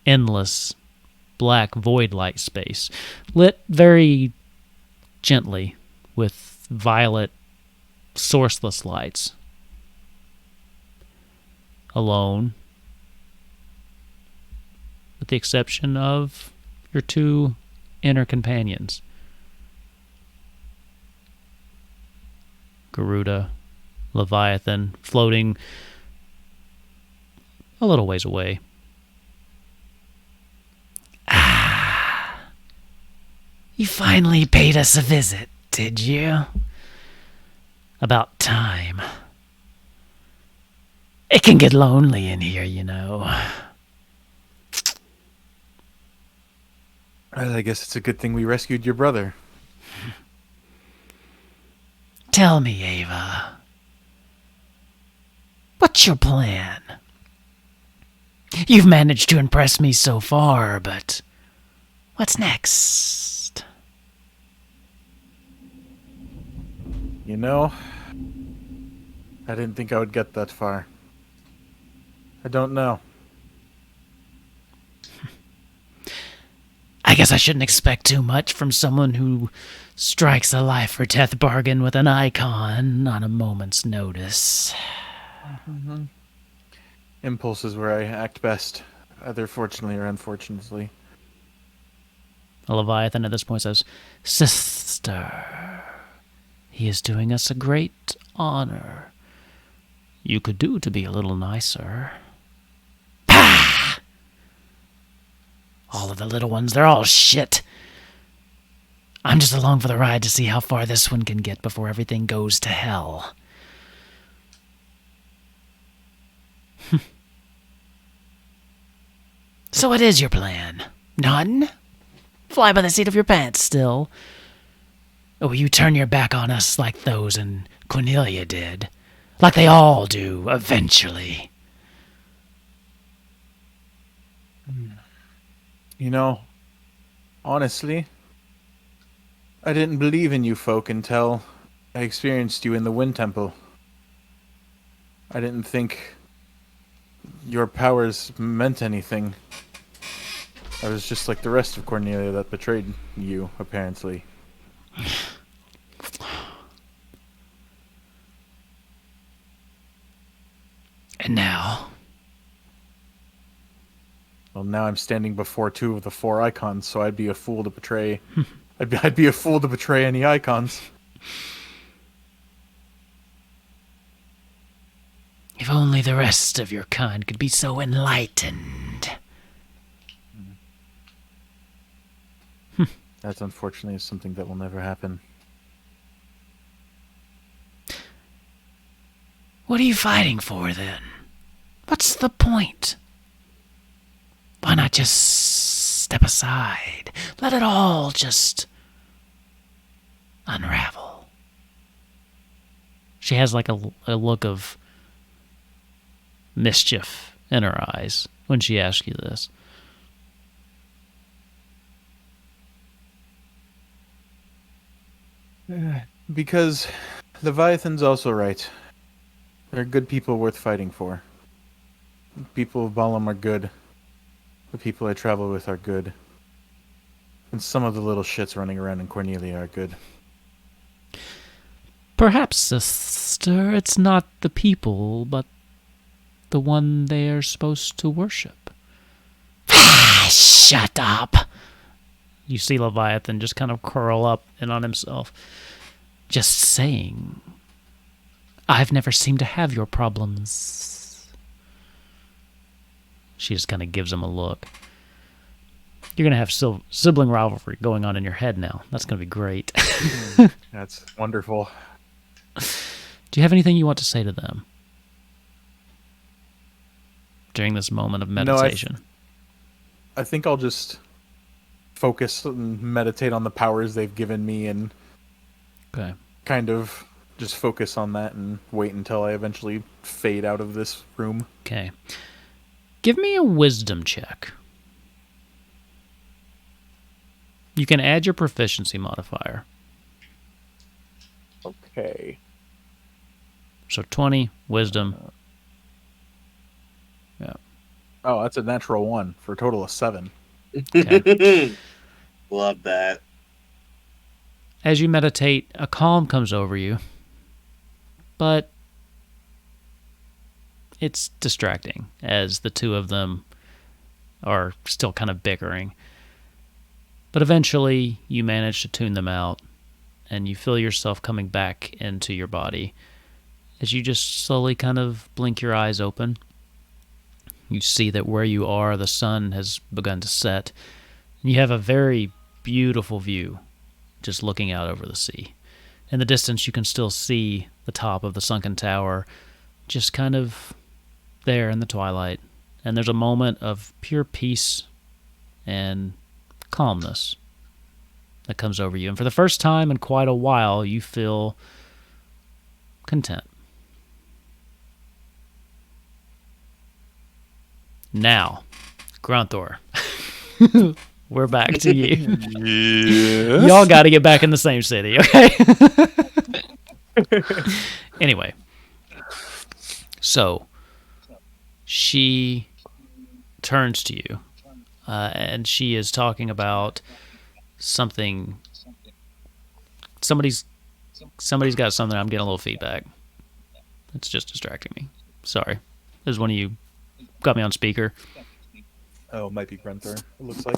endless, black, void-like space, lit very gently with violet, sourceless lights. Alone, with the exception of your 2 inner companions, Garuda, Leviathan, floating a little ways away. You finally paid us a visit, did you? About time. It can get lonely in here, you know. Well, I guess it's a good thing we rescued your brother. Tell me, Ava. What's your plan? You've managed to impress me so far, but what's next? You know, I didn't think I would get that far. I don't know. I guess I shouldn't expect too much from someone who strikes a life or death bargain with an icon on a moment's notice. Mm-hmm. Impulse is where I act best, either fortunately or unfortunately. The Leviathan at this point says, Sister, he is doing us a great honor. You could do to be a little nicer. Pah! All of the little ones, they're all shit. I'm just along for the ride to see how far this one can get before everything goes to hell. So what is your plan? None? Fly by the seat of your pants still? Or will you turn your back on us like those in Cornelia did? Like they all do, eventually. You know, honestly, I didn't believe in you folk until I experienced you in the Wind Temple. I didn't think your powers meant anything. I was just like the rest of Cornelia that betrayed you, apparently. And now? Well, now I'm standing before two of the four icons, so I'd be a fool to betray... I'd be a fool to betray any icons. If only the rest of your kind could be so enlightened. That's unfortunately something that will never happen. What are you fighting for, then? What's the point? Why not just step aside? Let it all just unravel. She has like a look of mischief in her eyes when she asks you this. Because Leviathan's also right. There are good people worth fighting for. People of Balam are good. The people I travel with are good. And some of the little shits running around in Cornelia are good. Perhaps, sister, it's not the people, but the one they are supposed to worship. Shut up! You see Leviathan just kind of curl up in on himself. Just saying. I've never seemed to have your problems. She just kind of gives him a look. You're going to have sibling rivalry going on in your head now. That's going to be great. That's wonderful. Do you have anything you want to say to them during this moment of meditation? No, I think I'll just focus and meditate on the powers they've given me and kind of just focus on that and wait until I eventually fade out of this room. Okay. Give me a wisdom check. You can add your proficiency modifier. Okay. So 20, wisdom. Yeah. Oh, that's a natural 1 for a total of 7. Okay. Love that. As you meditate, a calm comes over you, but it's distracting as the two of them are still kind of bickering. But eventually, you manage to tune them out, and you feel yourself coming back into your body. As you just slowly kind of blink your eyes open, you see that where you are, the sun has begun to set. And you have a very beautiful view just looking out over the sea. In the distance, you can still see the top of the sunken tower just kind of there in the twilight. And there's a moment of pure peace and calmness that comes over you. And for the first time in quite a while, you feel content. Now, Grunthor, we're back to you. Yes. Y'all got to get back in the same city, okay? Anyway, so she turns to you, and she is talking about something somebody's got something. I'm getting a little feedback. It's just distracting me. Sorry. There's one of you got me on speaker. Oh, it might be Grunthor. It looks like.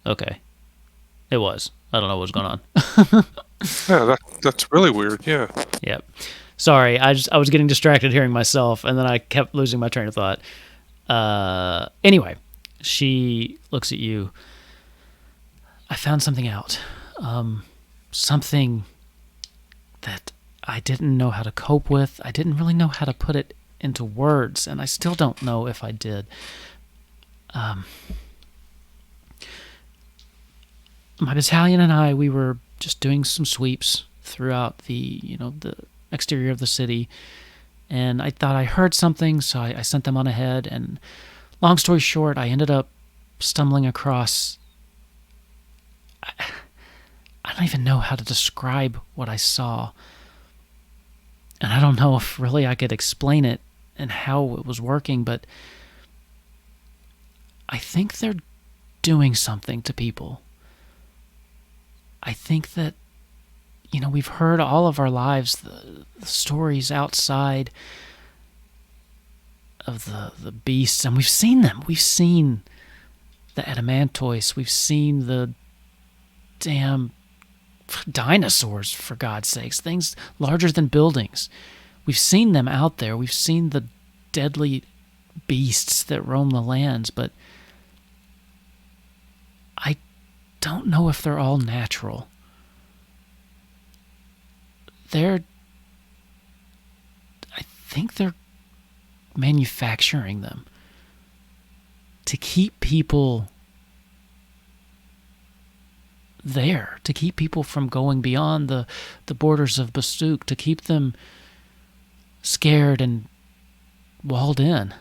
Okay. It was. I don't know what was going on. Yeah, that's really weird. Yeah. Yep. Sorry, I was getting distracted hearing myself, and then I kept losing my train of thought. Anyway, she looks at you. I found something out. Something that I didn't know how to cope with. I didn't really know how to put it into words, and I still don't know if I did. My battalion and I, we were just doing some sweeps throughout the exterior of the city, and I thought I heard something, so I sent them on ahead, and long story short, I ended up stumbling across... I don't even know how to describe what I saw, and I don't know if really I could explain it and how it was working, but I think they're doing something to people. I think that, we've heard all of our lives the stories outside of the beasts, and we've seen them. We've seen the adamantoise. We've seen the damn dinosaurs, for God's sakes, things larger than buildings. We've seen them out there. We've seen the deadly beasts that roam the lands, but I don't know if they're all natural. I think they're manufacturing them to keep people there, to keep people from going beyond the borders of Bastuk, to keep them scared and walled in.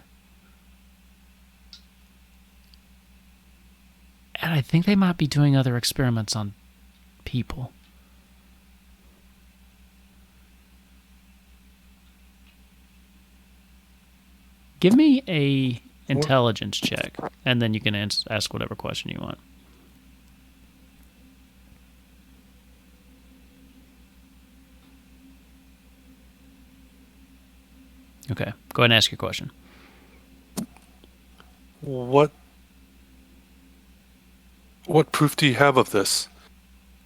And I think they might be doing other experiments on people. Give me a intelligence check, and then you can ask whatever question you want. Okay, go ahead and ask your question. What proof do you have of this?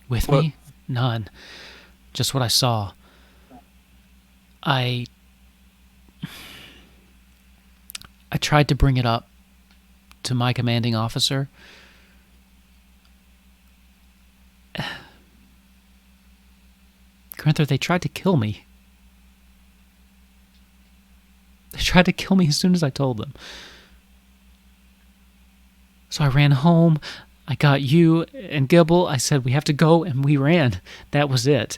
With me? None. Just what I saw. I tried to bring it up to my commanding officer. Grunthor, they tried to kill me. They tried to kill me as soon as I told them. So I ran home. I got you and Gibble. I said, we have to go, and we ran. That was it.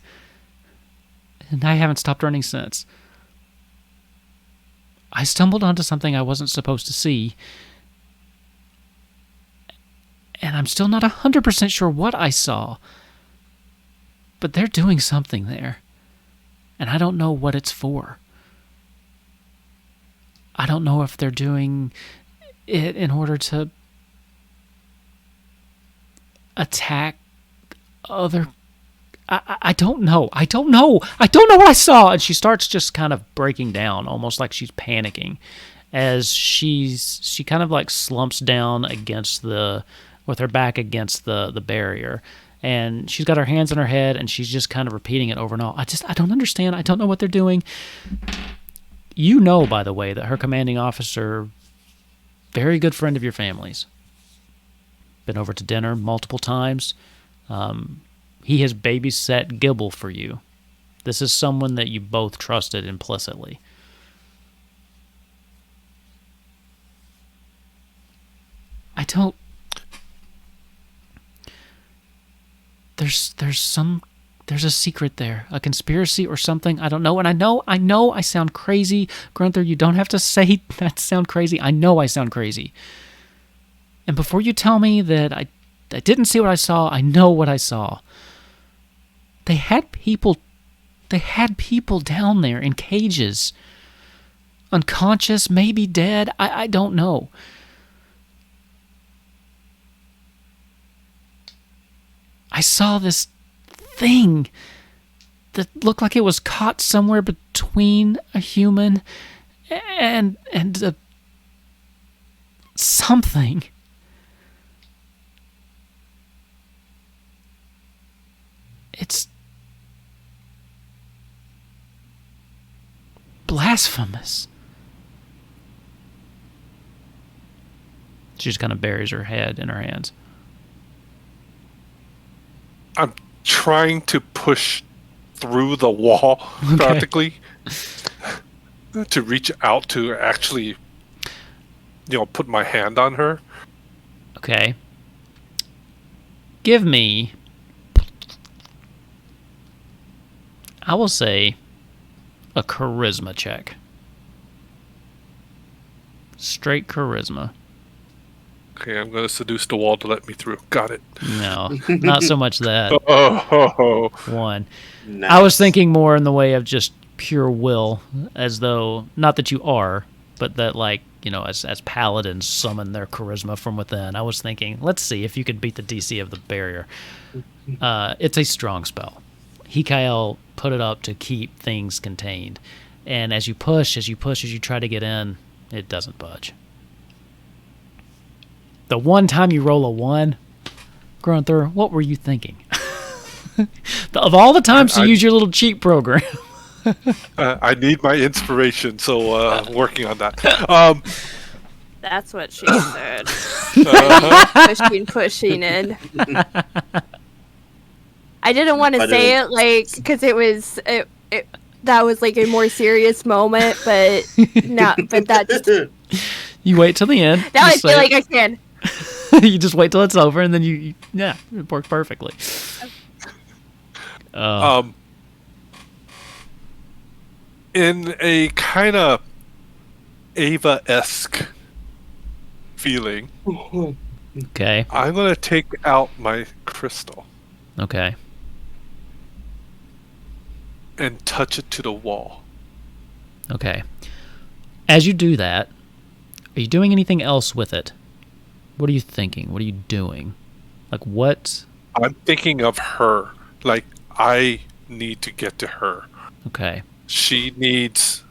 And I haven't stopped running since. I stumbled onto something I wasn't supposed to see, and I'm still not 100% sure what I saw, but they're doing something there, and I don't know what it's for. I don't know if they're doing it in order to attack other... I don't know. I don't know what I saw. And she starts just kind of breaking down, almost like she's panicking, as she kind of like slumps down with her back against the barrier. And she's got her hands on her head, and she's just kind of repeating it over and over. I don't understand. I don't know what they're doing. You know, by the way, that her commanding officer, very good friend of your family's, been over to dinner multiple times. He has babysat Gibble for you. This is someone that you both trusted implicitly. I don't... There's a secret there, a conspiracy or something. I don't know, and I know I sound crazy. Grunthor, you don't have to say that sound crazy. I know I sound crazy. And before you tell me that I didn't see what I saw, I know what I saw. They had people down there in cages, unconscious, maybe dead. I don't know. I saw this thing that looked like it was caught somewhere between a human and something. It's blasphemous. She just kind of buries her head in her hands. I'm trying to push through the wall, practically, to reach out to actually, put my hand on her. Okay. Give me, I will say, a charisma check. Straight charisma. Okay, I'm going to seduce the wall to let me through. Got it. No, not so much that. Oh. One. Nice. I was thinking more in the way of just pure will, as though, not that you are, but that, like, as paladins summon their charisma from within. I was thinking, let's see if you could beat the DC of the barrier. It's a strong spell. Hikael put it up to keep things contained. And as you try to get in, it doesn't budge. The one time you roll a 1, Grunthor, what were you thinking? Of all the times to use your little cheat program. I need my inspiration, so working on that. That's what she said. Pushing in. I didn't want to say it, like, because it that was like a more serious moment, but no, but that just... You wait till the end. Now I feel like I can. You just wait till it's over, and then it worked perfectly. In a kind of Ava-esque feeling, okay, I'm going to take out my crystal. Okay. And touch it to the wall. Okay. As you do that, are you doing anything else with it? What are you thinking? What are you doing? Like, what? I'm thinking of her. Like, I need to get to her. Okay. She needs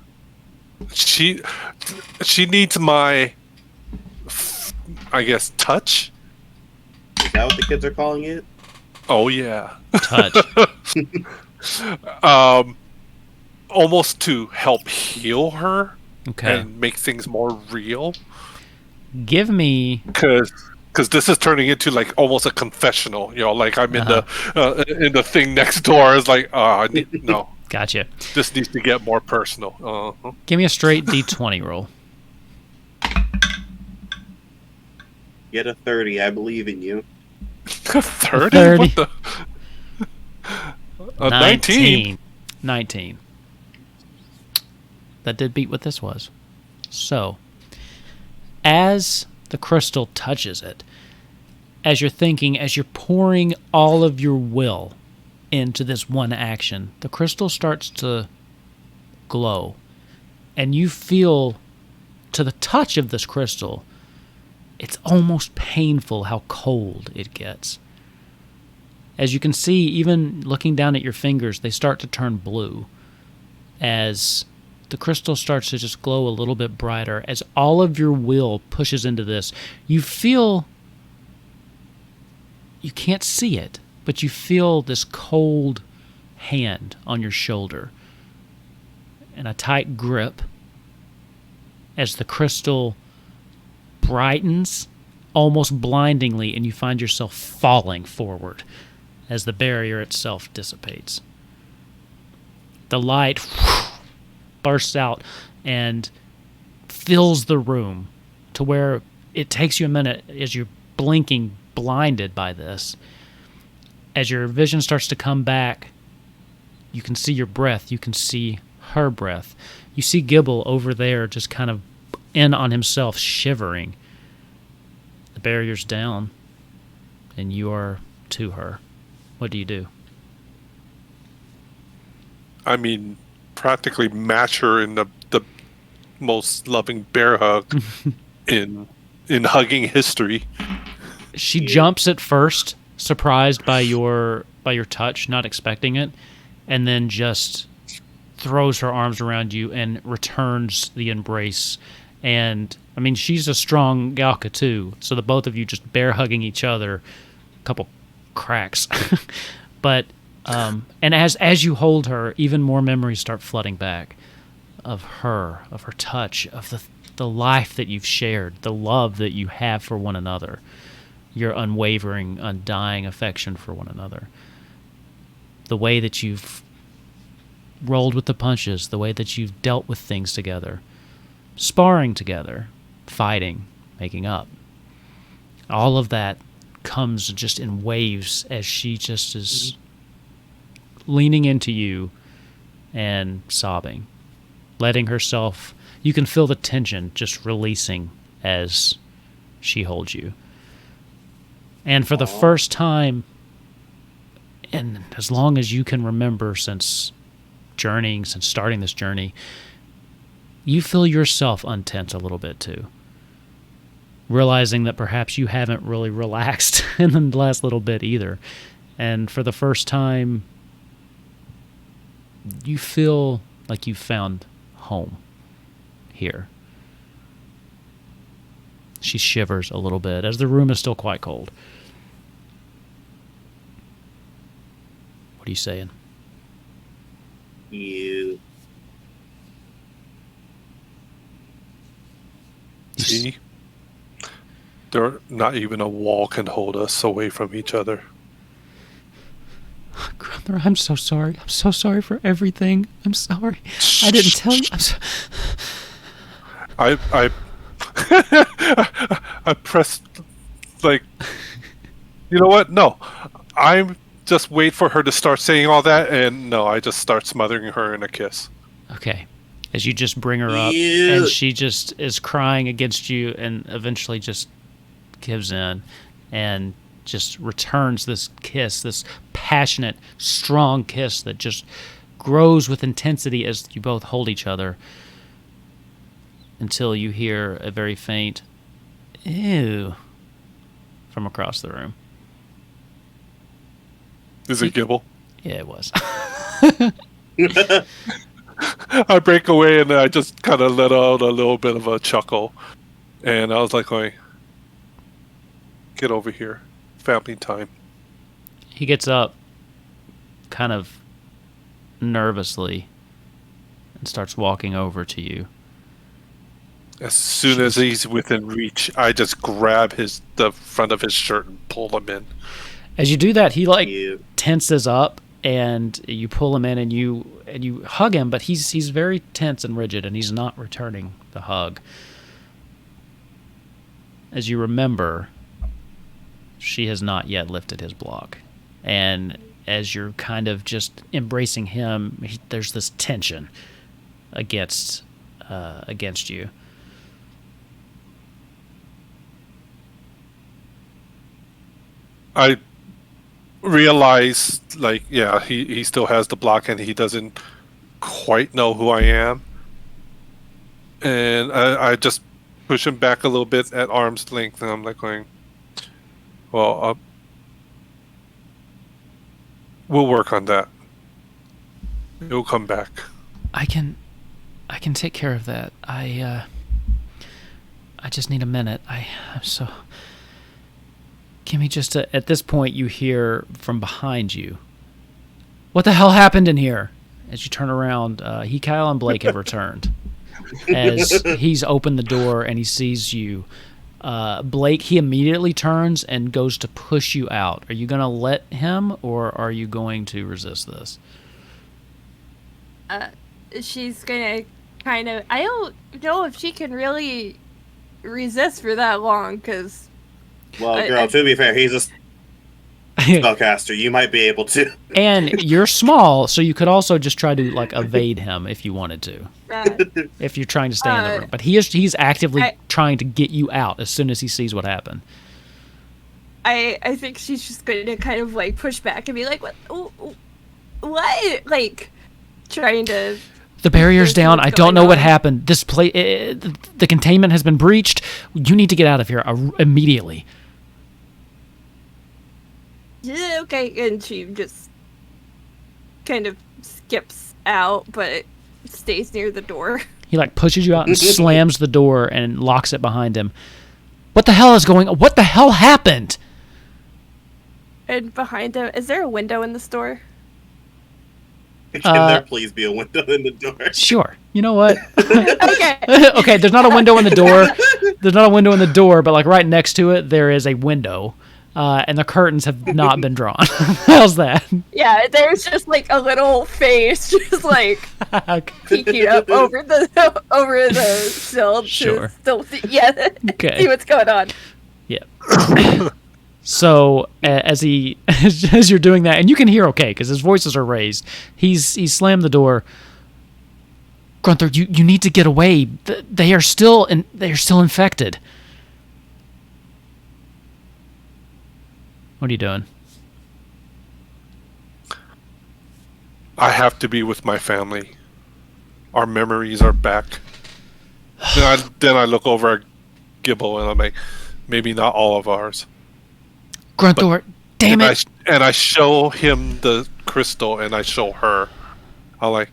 my, I guess, touch? Is that what the kids are calling it? Oh, yeah. Touch. Almost to help heal her. Okay. And make things more real. Give me... Because this is turning into like almost a confessional. Like I'm in the thing next door. It's like, no. Gotcha. This needs to get more personal. Give me a straight D20 roll. Get a 30. I believe in you. 30? What the? 19. 19. That did beat what this was. So, as the crystal touches it, as you're thinking, as you're pouring all of your will into this one action, the crystal starts to glow. And you feel, to the touch of this crystal, it's almost painful how cold it gets. As you can see, even looking down at your fingers, they start to turn blue. As the crystal starts to just glow a little bit brighter, as all of your will pushes into this, you feel, you can't see it, but you feel this cold hand on your shoulder and a tight grip as the crystal brightens almost blindingly, and you find yourself falling forward as the barrier itself dissipates. The light bursts out and fills the room to where it takes you a minute as you're blinking, blinded by this. As your vision starts to come back, you can see your breath. You can see her breath. You see Gibble over there just kind of in on himself, shivering. The barrier's down, and you are to her. What do you do? I mean, practically match her in the most loving bear hug in hugging history. She jumps at first, surprised by your touch, not expecting it, and then just throws her arms around you and returns the embrace. And I mean, she's a strong Galka too, so the both of you just bear hugging each other, a couple cracks. But and as you hold her, even more memories start flooding back of her touch, of the life that you've shared, the love that you have for one another, your unwavering, undying affection for one another, the way that you've rolled with the punches, the way that you've dealt with things together, sparring together, fighting, making up. All of that comes just in waves as she just is leaning into you and sobbing, letting herself, you can feel the tension just releasing as she holds you. And for the first time, and as long as you can remember since starting this journey, you feel yourself untense a little bit too. Realizing that perhaps you haven't really relaxed in the last little bit either. And for the first time, you feel like you've found home here. She shivers a little bit as the room is still quite cold. What are you saying? See? There, not even a wall can hold us away from each other. Grunthor, I'm so sorry. I'm so sorry for everything. I'm sorry. I didn't tell you. I I pressed, like, you know what? No. I'm just wait for her to start saying all that, and no, I just start smothering her in a kiss. Okay. As you just bring her up, and she just is crying against you and eventually just gives in and just returns this kiss, this passionate, strong kiss that just grows with intensity as you both hold each other until you hear a very faint ew from across the room. Is it Gibble? Yeah, it was. I break away and I just kind of let out a little bit of a chuckle. And I was like going, get over here. Family time. He gets up kind of nervously and starts walking over to you. As soon as he's within reach, I just grab the front of his shirt and pull him in. As you do that, he tenses up, and you pull him in, and you hug him, but he's very tense and rigid, and he's not returning the hug. As you remember, she has not yet lifted his block, and as you're kind of just embracing him, there's this tension against you. I realize, like, yeah, he still has the block and he doesn't quite know who I am. And I just push him back a little bit at arm's length, and I'm like going, well, we'll work on that. It'll come back. I can take care of that. I just need a minute. I'm so... Give me just at this point, you hear from behind you, what the hell happened in here? As you turn around, Kyle and Blake have returned. As he's opened the door and he sees you, Blake, he immediately turns and goes to push you out. Are you going to let him, or are you going to resist this? She's going to kind of... I don't know if she can really resist for that long, because... Well, girl, to be fair, he's a spellcaster. You might be able to. And you're small, so you could also just try to, like, evade him if you wanted to. If you're trying to stay in the room. But he's actively trying to get you out as soon as he sees what happened. I think she's just going to kind of, like, push back and be like, what? Like, trying to... The barrier's down. I don't know what happened. This place, the containment has been breached. You need to get out of here immediately. Yeah, okay, and she just kind of skips out, but stays near the door. He like pushes you out and slams the door and locks it behind him. What the hell is going on? What the hell happened? And behind him, is there a window in the store? Can there please be a window in the door? Sure. You know what? Okay. Okay, there's not a window in the door. There's not a window in the door, but like right next to it, there is a window. And the curtains have not been drawn. How's that? Yeah, there's just like a little face, just like peeking up over the sill. Sure. Still see what's going on. Yeah. So as you're doing that, and you can hear okay because his voices are raised. He's slammed the door. Grunthor, you need to get away. They are still infected. What are you doing? I have to be with my family. Our memories are back. Then I look over at Gibble and I'm like, maybe not all of ours. Grunthor, damn it! And I show him the crystal and I show her. I'm like,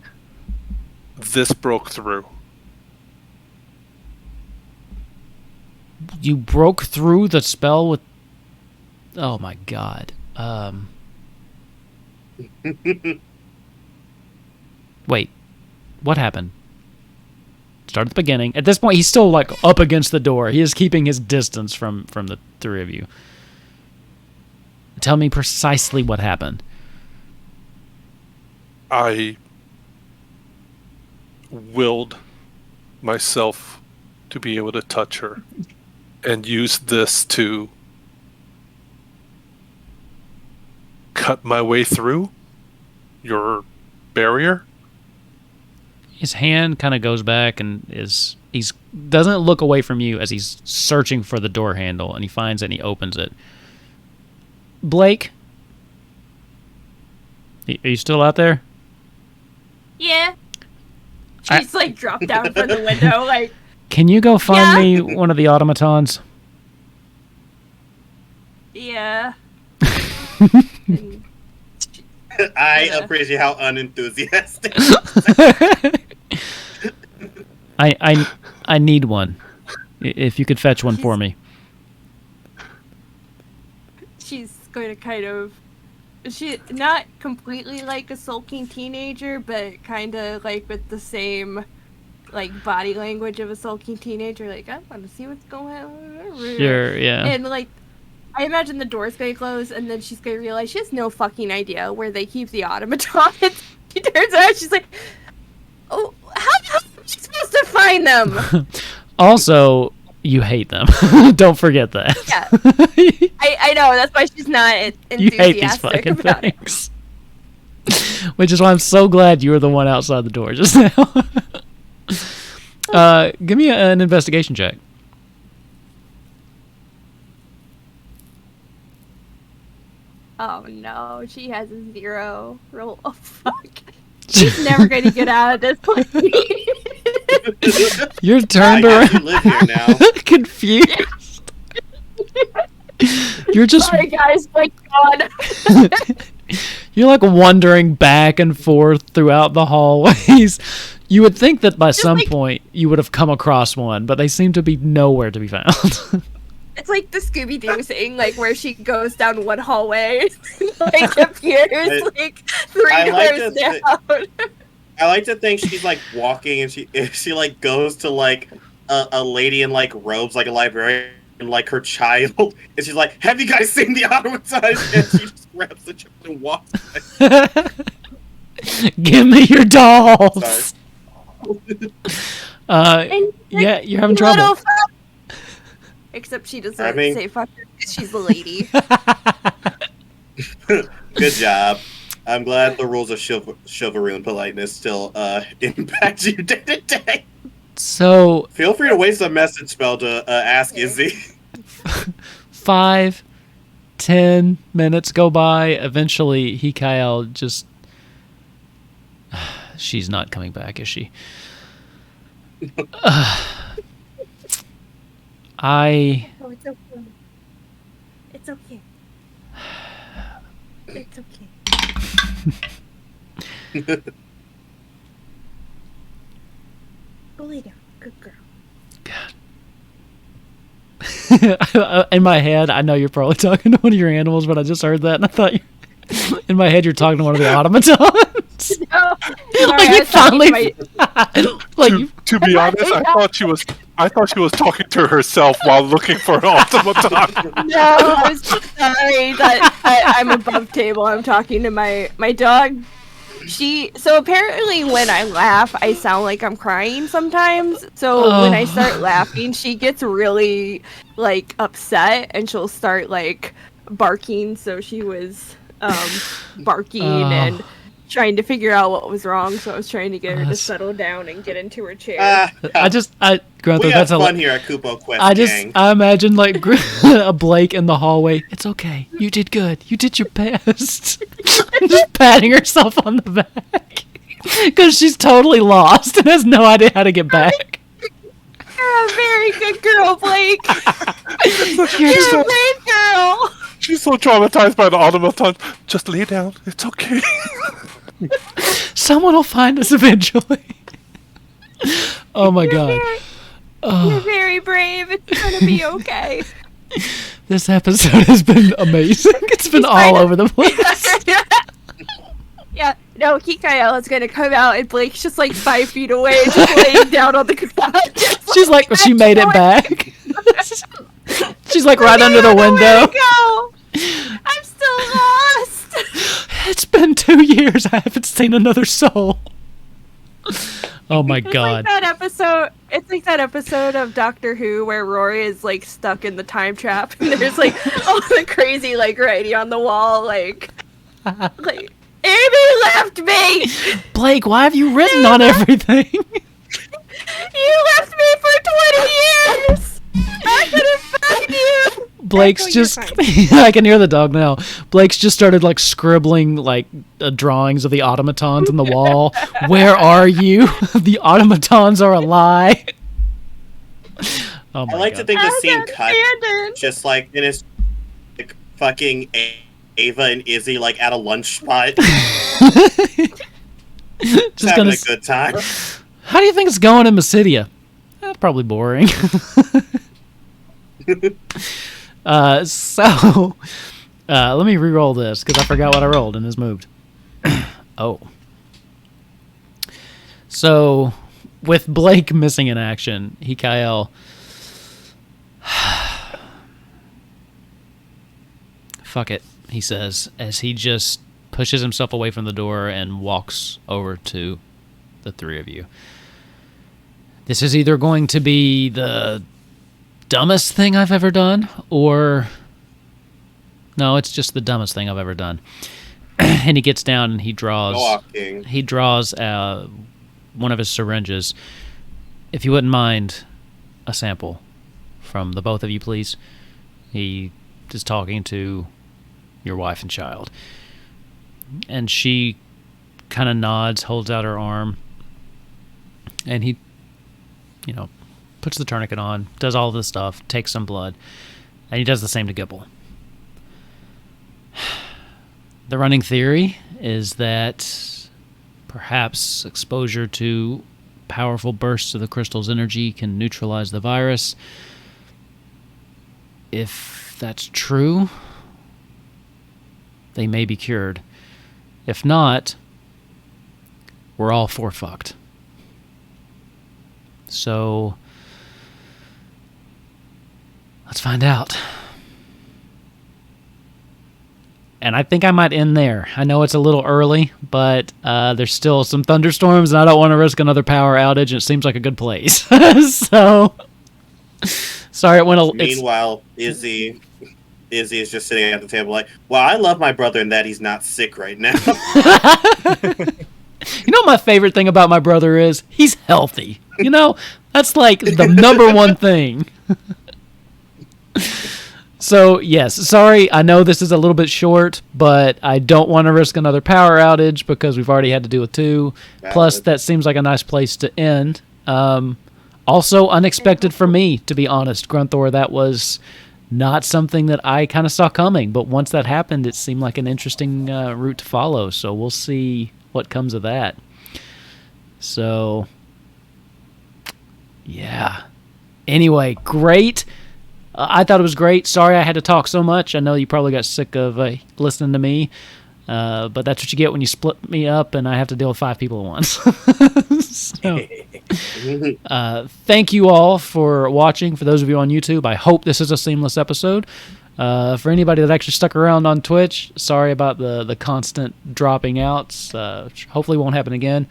this broke through. You broke through the spell with... Oh my god. Wait. What happened? Start at the beginning. At this point, he's still like up against the door. He is keeping his distance from the three of you. Tell me precisely what happened. I willed myself to be able to touch her and use this to cut my way through your barrier. His hand kind of goes back and he's doesn't look away from you as he's searching for the door handle, and he finds it and he opens it. Blake, are you still out there? Yeah. She's like dropped down from the window, like. Can you go find me one of the automatons? Yeah. I appreciate how unenthusiastic. I need one. If you could fetch one for me. She's going to kind of... She not completely like a sulking teenager, but kind of like with the same like body language of a sulking teenager. Like, I want to see what's going on. Sure, yeah. And like, I imagine the door's going to close, and then she's going to realize she has no fucking idea where they keep the automatons. She turns out, she's like, oh, how am I supposed to find them? Also, you hate them. Don't forget that. Yeah. I know, that's why she's not enthusiastic you hate these fucking about things. Which is why I'm so glad you were the one outside the door just now. Give me an investigation check. Oh no, she has a 0. Roll. Oh fuck. She's never going to get out of this place. You're turned around. You live here now. Confused. You're just. Sorry guys, my god. You're like wandering back and forth throughout the hallways. You would think that by some point you would have come across one, but they seem to be nowhere to be found. It's like the Scooby-Doo thing, like where she goes down one hallway, like appears like 3 doors down. I like to think she's like walking, and she like goes to like a lady in like robes, like a librarian, like her child, and she's like, "Have you guys seen the automatons?" And she just grabs the child and walks away. Give me your dolls. Yeah, you're having trouble. Except she doesn't say fuck her, she's a lady. Good job. I'm glad the rules of chivalry and politeness still impact you day to day. So feel free to waste a message spell to ask Izzy. 5, 10 minutes go by. Eventually, Hikael just... She's not coming back, is she? Oh, it's okay. It's okay. It's okay. Go lay down. Good girl. God. In my head, I know you're probably talking to one of your animals, but I just heard that and I thought in my head you're talking to one of the automatons. No, Like you finally, To be honest, I thought she was talking to herself while looking for an automaton. No, I was sorry that I'm above table. I'm talking to my dog. So apparently when I laugh, I sound like I'm crying sometimes. So when I start laughing, she gets really like upset and she'll start like barking. So she was barking and trying to figure out what was wrong. So I was trying to get her to settle down and get into her chair. Grunthor, we have that's fun here at Kupo Quest, gang. I imagine like a Blake in the hallway. It's okay. You did good. You did your best. Just patting herself on the back because she's totally lost and has no idea how to get back. You're a very good girl, Blake. You're a great girl. She's so traumatized by the automaton. Just lay down. It's okay. Someone will find us eventually. Oh my god. You're very brave. It's gonna be okay. This episode has been amazing. It's been all over the place. Yeah, no, Kikael is gonna come out and Blake's just like 5 feet away, just laying down on the couch. She's like, she made it back. She's like right under the window. Go. I'm still lost. It's been 2 years. I haven't seen another soul. Oh my god. It's like that episode of Doctor Who where Rory is like stuck in the time trap and there's like all the crazy like writing on the wall like Amy left me! Blake, why have you written on everything? You left me for 20 years! I couldn't find you! Blake's just I can hear the dog now. Blake's just started like scribbling like drawings of the automatons on the wall. Where are you? The automatons are a lie. Oh my I like god. to think the scene cut just like in his like, fucking Ava and Izzy like at a lunch spot. Just having a good time. How do you think it's going in Mysidia? Probably boring. So let me re-roll this because I forgot what I rolled and it's moved. Oh. So with Blake missing in action, Hikael fuck it, he says, as he just pushes himself away from the door and walks over to the three of you. This is either going to be the dumbest thing I've ever done, or... No, it's just the dumbest thing I've ever done. And he gets down and he draws... He draws one of his syringes. If you wouldn't mind a sample from the both of you, please. He is talking to your wife and child. And she kind of nods, holds out her arm, and he, puts the tourniquet on, does all this stuff, takes some blood, and he does the same to Gibble. The running theory is that perhaps exposure to powerful bursts of the crystal's energy can neutralize the virus. If that's true, they may be cured. If not, we're all fucked. So, let's find out. And I think I might end there. I know it's a little early, but there's still some thunderstorms, and I don't want to risk another power outage, and it seems like a good place. So, sorry it went a... Meanwhile, Izzy is just sitting at the table like, wow, I love my brother in that he's not sick right now. You know what my favorite thing about my brother is? He's healthy. That's like the number one thing. So, yes, sorry, I know this is a little bit short, but I don't want to risk another power outage because we've already had to do with 2. Plus, that seems like a nice place to end. Also, unexpected for me, to be honest, Grunthor. That was not something that I kind of saw coming. But once that happened, it seemed like an interesting route to follow. So we'll see what comes of that. So, yeah. Anyway, great. I thought it was great. Sorry I had to talk so much. I know you probably got sick of listening to me. But that's what you get when you split me up and I have to deal with 5 people at once. So, thank you all for watching. For those of you on YouTube, I hope this is a seamless episode. For anybody that actually stuck around on Twitch, sorry about the constant dropping outs. Hopefully won't happen again.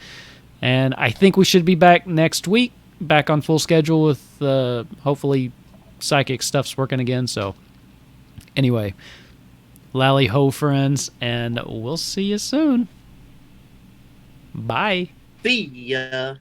And I think we should be back next week, back on full schedule with hopefully psychic stuff's working again. So anyway, Lally ho, friends, and we'll see you soon. Bye. See ya.